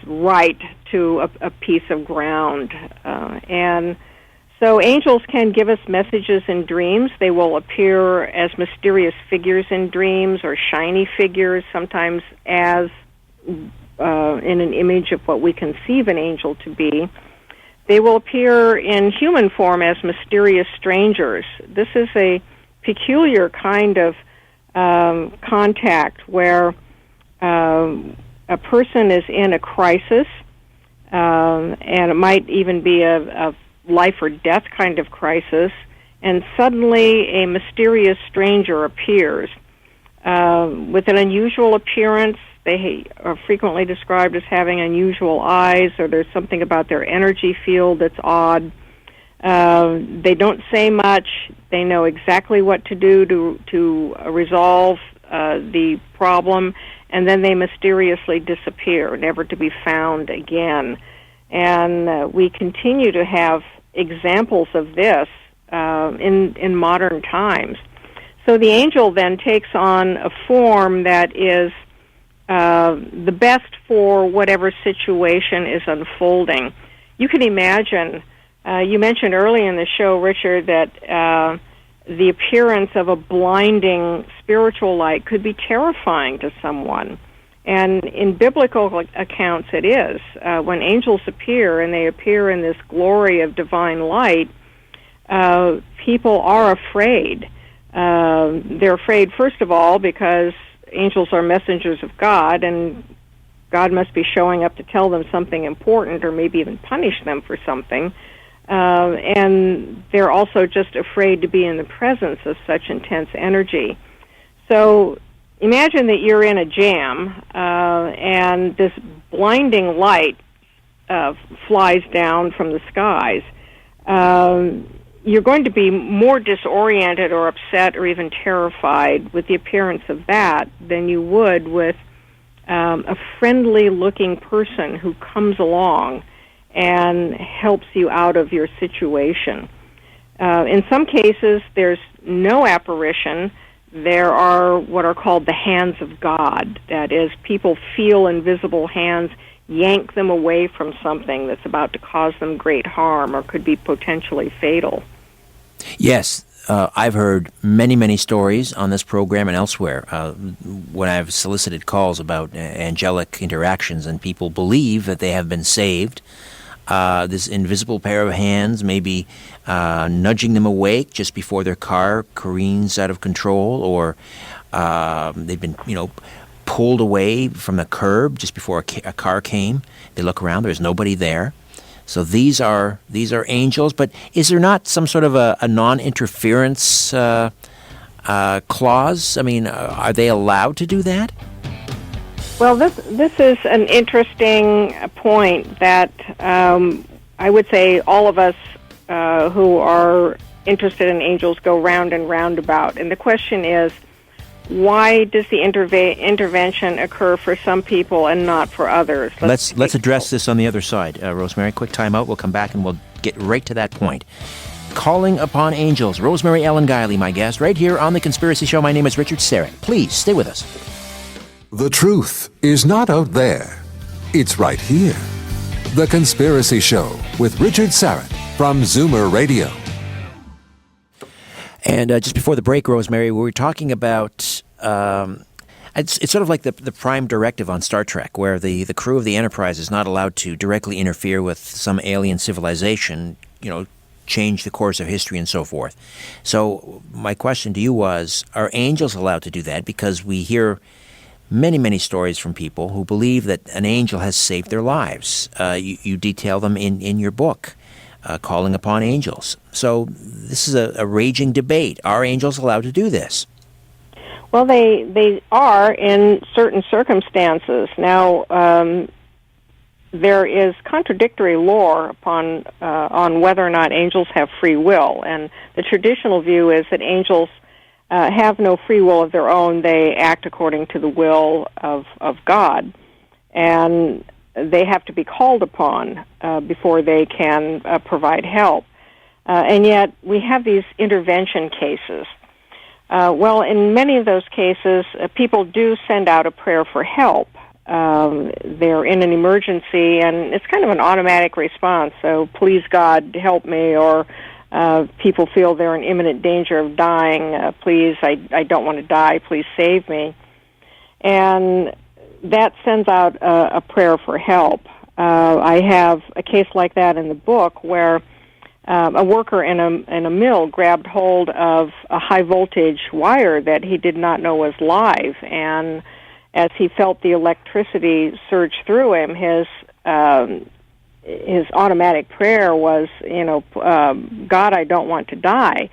right to a piece of ground. And so angels can give us messages in dreams. They will appear as mysterious figures in dreams, or shiny figures, sometimes as in an image of what we conceive an angel to be. They will appear in human form as mysterious strangers. This is a peculiar kind of contact where a person is in a crisis, and it might even be a life or death kind of crisis, and suddenly a mysterious stranger appears with an unusual appearance. They are frequently described as having unusual eyes, or there's something about their energy field that's odd. They don't say much. They know exactly what to do to resolve the problem, and then they mysteriously disappear, never to be found again. And we continue to have examples of this in modern times. So the angel then takes on a form that is the best for whatever situation is unfolding. You can imagine, you mentioned early in the show, Richard, that the appearance of a blinding spiritual light could be terrifying to someone. And in biblical accounts it is. When angels appear, and they appear in this glory of divine light, people are afraid. They're afraid, first of all, because angels are messengers of God, and God must be showing up to tell them something important or maybe even punish them for something. And they're also just afraid to be in the presence of such intense energy. So imagine that you're in a jam, and this blinding light flies down from the skies. You're going to be more disoriented or upset or even terrified with the appearance of that than you would with a friendly-looking person who comes along and helps you out of your situation. In some cases, there's no apparition. There are what are called the hands of God. That is, people feel invisible hands yank them away from something that's about to cause them great harm or could be potentially fatal. Yes, I've heard many, many stories on this program and elsewhere when I've solicited calls about angelic interactions, and people believe that they have been saved. This invisible pair of hands may be nudging them awake just before their car careens out of control, or they've been, pulled away from the curb just before a car came. They look around, there's nobody there. So these are angels, but is there not some sort of a non-interference clause? I mean, are they allowed to do that? Well, this is an interesting point that I would say all of us who are interested in angels go round and round about. And the question is, why does the intervention occur for some people and not for others? Let's address this on the other side. Rosemary, quick time out. We'll come back and we'll get right to that point. Calling Upon Angels. Rosemary Ellen Guiley, my guest, right here on The Conspiracy Show. My name is Richard Seraphim. Please, stay with us. The truth is not out there. It's right here. The Conspiracy Show with Richard Seraphim from Zoomer Radio. And just before the break, Rosemary, we were talking about it's sort of like the prime directive on Star Trek, where the crew of the Enterprise is not allowed to directly interfere with some alien civilization, change the course of history and so forth. So my question to you was, are angels allowed to do that? Because we hear many, many stories from people who believe that an angel has saved their lives. You detail them in your book. Calling Upon Angels. So this is a raging debate. Are angels allowed to do this? Well, they are in certain circumstances. Now, there is contradictory lore on whether or not angels have free will, and the traditional view is that angels have no free will of their own. They act according to the will of God, and they have to be called upon before they can provide help. And yet we have these intervention cases. Well, in many of those cases, people do send out a prayer for help. They're in an emergency, and it's kind of an automatic response. So, please, God, help me, or people feel they're in imminent danger of dying. Please, I don't want to die. Please save me. And that sends out a prayer for help. I have a case like that in the book where a worker in a mill grabbed hold of a high voltage wire that he did not know was live, and as he felt the electricity surge through him, his automatic prayer was, God, I don't want to die.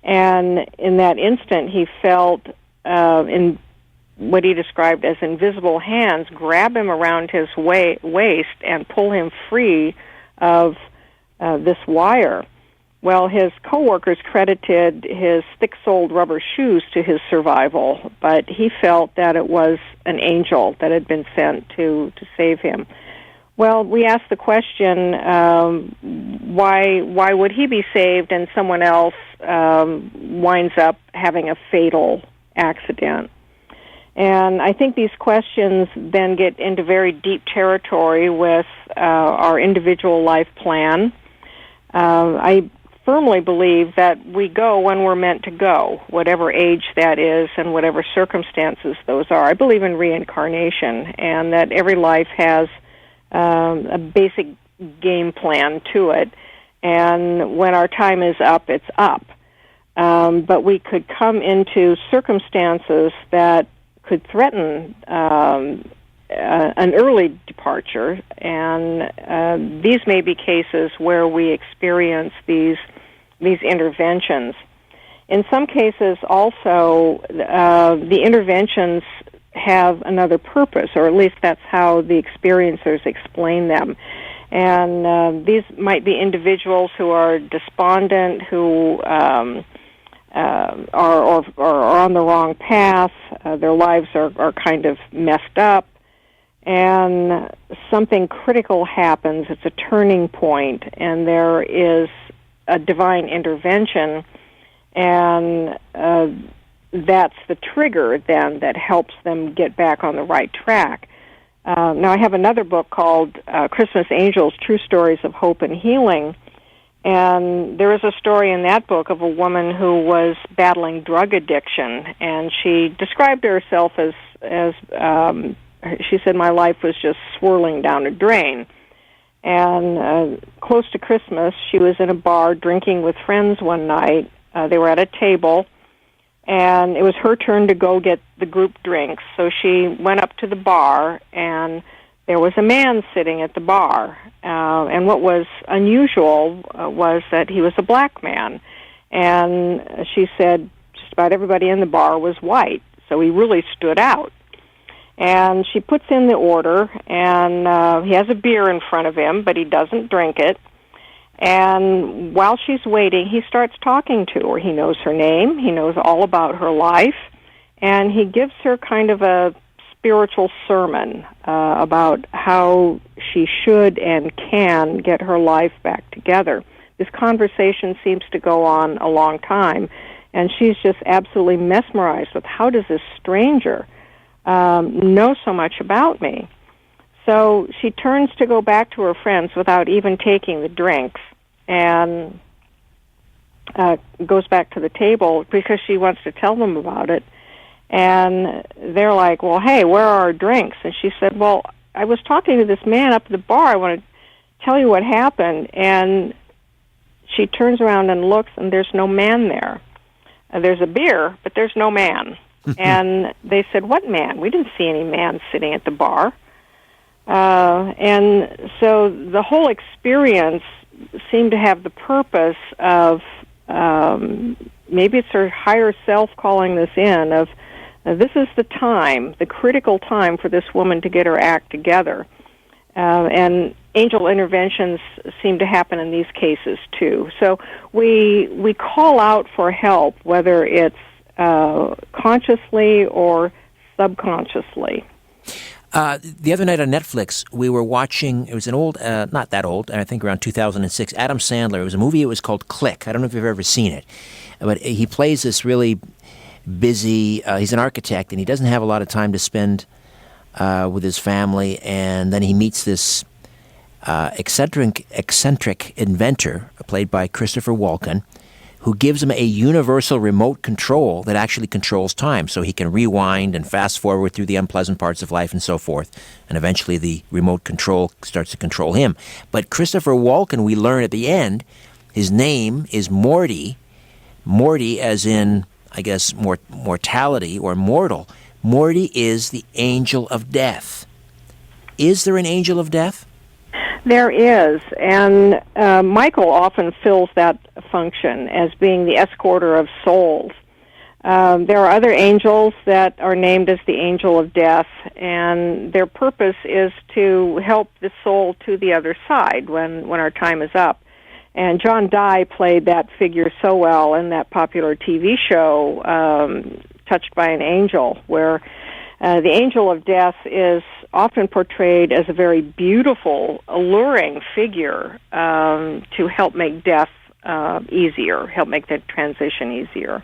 And in that instant, he felt in what he described as invisible hands grab him around his waist and pull him free of this wire. Well, his coworkers credited his thick-soled rubber shoes to his survival, but he felt that it was an angel that had been sent to save him. Well, we asked the question, why would he be saved and someone else winds up having a fatal accident? And I think these questions then get into very deep territory with our individual life plan. I firmly believe that we go when we're meant to go, whatever age that is and whatever circumstances those are. I believe in reincarnation and that every life has a basic game plan to it. And when our time is up, it's up. But we could come into circumstances that could threaten an early departure, and these may be cases where we experience these interventions. In some cases, also, the interventions have another purpose, or at least that's how the experiencers explain them. And these might be individuals who are despondent, who are on the wrong path. Their lives are kind of messed up, and something critical happens. It's a turning point, and there is a divine intervention, and that's the trigger then that helps them get back on the right track. Now, I have another book called Christmas Angels, True Stories of Hope and Healing, and there is a story in that book of a woman who was battling drug addiction, and she described herself as she said, my life was just swirling down a drain. And close to Christmas, she was in a bar drinking with friends one night. They were at a table, and it was her turn to go get the group drinks. So she went up to the bar, and there was a man sitting at the bar. And what was unusual was that he was a black man. And she said just about everybody in the bar was white, so he really stood out. And she puts in the order, and he has a beer in front of him, but he doesn't drink it. And while she's waiting, he starts talking to her. He knows her name. He knows all about her life. And he gives her kind of a spiritual sermon about how she should and can get her life back together. This conversation seems to go on a long time, and she's just absolutely mesmerized with how does this stranger know so much about me. So she turns to go back to her friends without even taking the drinks, and goes back to the table because she wants to tell them about it. And they're like, well, hey, where are our drinks? And she said, well, I was talking to this man up at the bar. I want to tell you what happened. And she turns around and looks, and there's no man there. There's a beer, but there's no man. And they said, what man? We didn't see any man sitting at the bar. And so the whole experience seemed to have the purpose of, maybe it's her higher self calling this in, of this is the time, the critical time for this woman to get her act together. And angel interventions seem to happen in these cases too. So we call out for help, whether it's consciously or subconsciously. The other night on Netflix, we were watching, it was an old, not that old, I think around 2006, Adam Sandler. It was a movie, it was called Click. I don't know if you've ever seen it. But he plays this really busy, he's an architect, and he doesn't have a lot of time to spend with his family. And then he meets this eccentric inventor, played by Christopher Walken, who gives him a universal remote control that actually controls time, so he can rewind and fast forward through the unpleasant parts of life and so forth. And eventually the remote control starts to control him. But Christopher Walken, we learn at the end, his name is Morty. Morty as in, I guess, mortality or mortal. Morty is the angel of death. Is there an angel of death? There is, and Michael often fills that function as being the escorter of souls. There are other angels that are named as the angel of death, and their purpose is to help the soul to the other side when our time is up. And John Dye played that figure so well in that popular TV show, Touched by an Angel, where The angel of death is often portrayed as a very beautiful, alluring figure to help make death easier, help make the transition easier.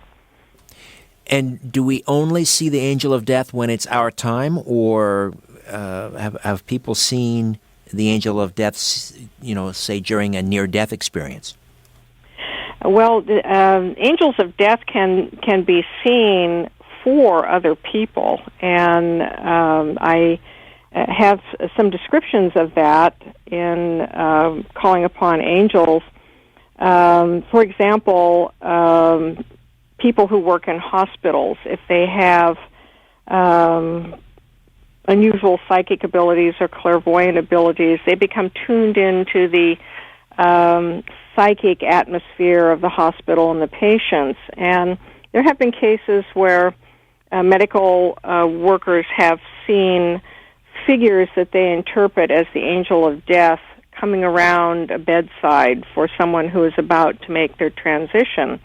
And do we only see the angel of death when it's our time, or have people seen the angel of death, say during a near-death experience? Well, angels of death can be seen for other people, and I have some descriptions of that in Calling Upon Angels. For example, people who work in hospitals, if they have unusual psychic abilities or clairvoyant abilities, they become tuned into the psychic atmosphere of the hospital and the patients. And there have been cases where medical workers have seen figures that they interpret as the angel of death coming around a bedside for someone who is about to make their transition.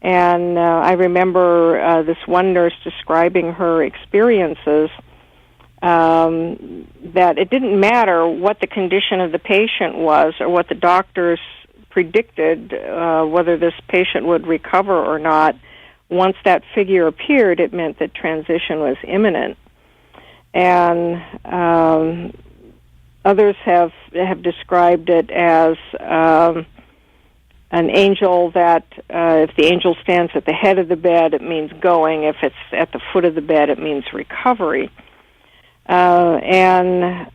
And I remember this one nurse describing her experiences, that it didn't matter what the condition of the patient was or what the doctors predicted, whether this patient would recover or not. Once that figure appeared, it meant that transition was imminent. And others have described it as an angel that if the angel stands at the head of the bed, it means going. If it's at the foot of the bed, it means recovery. And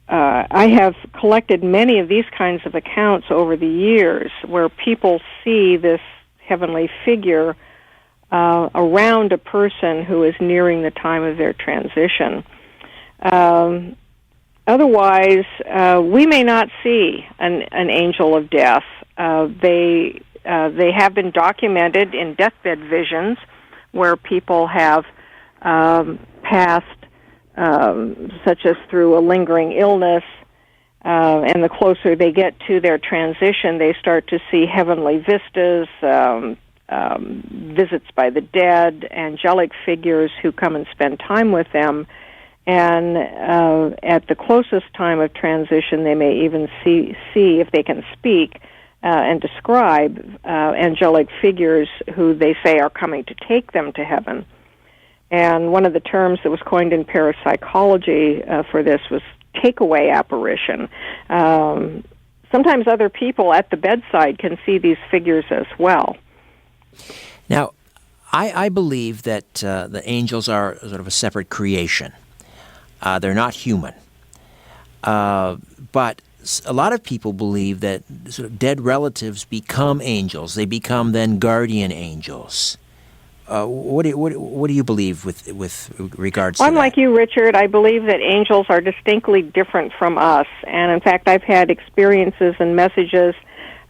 I have collected many of these kinds of accounts over the years where people see this heavenly figure around a person who is nearing the time of their transition. Otherwise, we may not see an angel of death. They have been documented in deathbed visions where people have passed, such as through a lingering illness, and the closer they get to their transition, they start to see heavenly vistas, visits by the dead, angelic figures who come and spend time with them. And at the closest time of transition, they may even see if they can speak and describe angelic figures who they say are coming to take them to heaven. And one of the terms that was coined in parapsychology for this was takeaway apparition. Sometimes other people at the bedside can see these figures as well. Now, I believe that the angels are sort of a separate creation. They're not human. But a lot of people believe that sort of dead relatives become angels. They become then guardian angels. What do you believe with regards to that? I'm like you, Richard. I believe that angels are distinctly different from us. And in fact, I've had experiences and messages.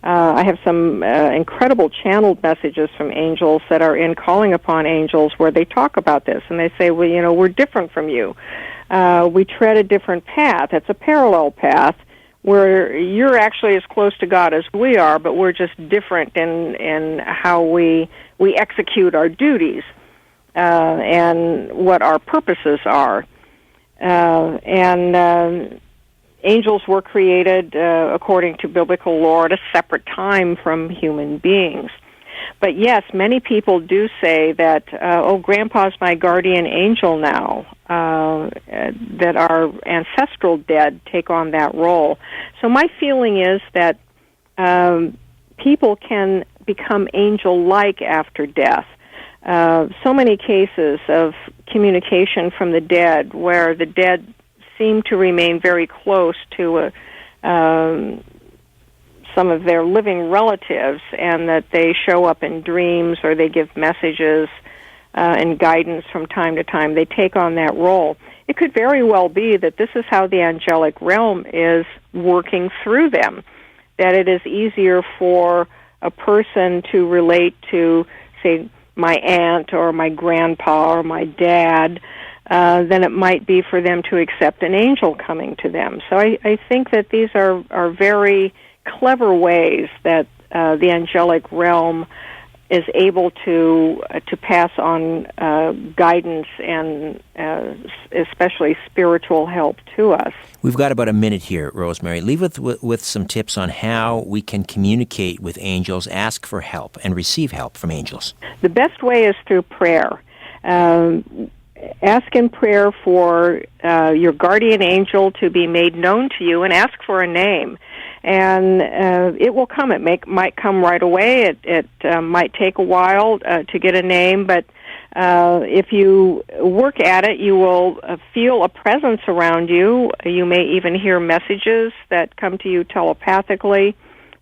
I have some incredible channeled messages from angels that are in Calling Upon Angels where they talk about this. And they say, well, we're different from you. We tread a different path. It's a parallel path where you're actually as close to God as we are, but we're just different in how we execute our duties and what our purposes are. And angels were created, according to biblical lore, at a separate time from human beings. But yes, many people do say that, Grandpa's my guardian angel now, that our ancestral dead take on that role. So my feeling is that people can become angel-like after death. So many cases of communication from the dead where the dead seem to remain very close to some of their living relatives, and that they show up in dreams or they give messages and guidance from time to time. They take on that role. It could very well be that this is how the angelic realm is working through them, that it is easier for a person to relate to, say, my aunt or my grandpa or my dad than it might be for them to accept an angel coming to them. So I think that these are very clever ways that the angelic realm is able to pass on guidance and especially spiritual help to us. We've got about a minute here, Rosemary. Leave with some tips on how we can communicate with angels, ask for help, and receive help from angels. The best way is through prayer. Ask in prayer for your guardian angel to be made known to you, and ask for a name. And it will come. It might come right away. It might take a while to get a name, but if you work at it, you will feel a presence around you. You may even hear messages that come to you telepathically.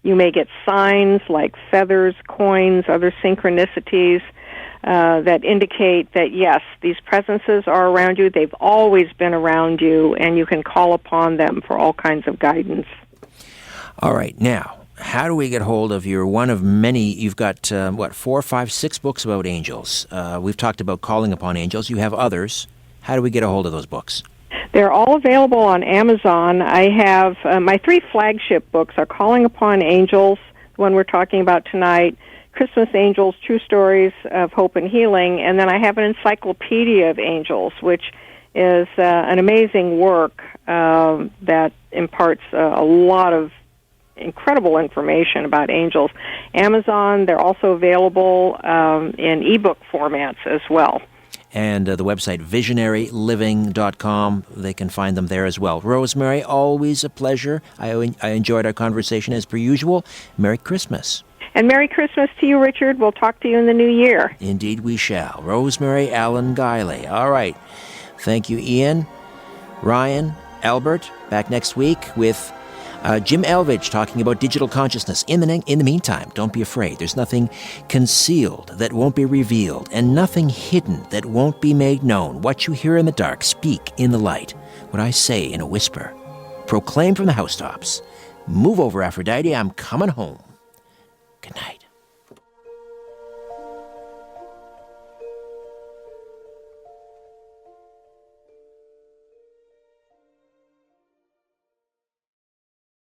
You may get signs like feathers, coins, other synchronicities that indicate that, yes, these presences are around you. They've always been around you, and you can call upon them for all kinds of guidance. All right, now, how do we get hold of your one of many? You've got, 4, 5, 6 books about angels. We've talked about calling upon angels. You have others. How do we get a hold of those books? They're all available on Amazon. I have my 3 flagship books are Calling Upon Angels, the one we're talking about tonight, Christmas Angels, True Stories of Hope and Healing, and then I have an encyclopedia of angels, which is an amazing work that imparts a lot of incredible information about angels. Amazon, they're also available in ebook formats as well. And the website, visionaryliving.com, they can find them there as well. Rosemary, always a pleasure. I enjoyed our conversation as per usual. Merry Christmas. And Merry Christmas to you, Richard. We'll talk to you in the new year. Indeed we shall. Rosemary Ellen Guiley. All right. Thank you, Ian, Ryan, Albert. Back next week with Jim Elvidge talking about digital consciousness. In the meantime, don't be afraid. There's nothing concealed that won't be revealed, and nothing hidden that won't be made known. What you hear in the dark, speak in the light. What I say in a whisper, proclaim from the housetops. Move over, Aphrodite, I'm coming home. Good night.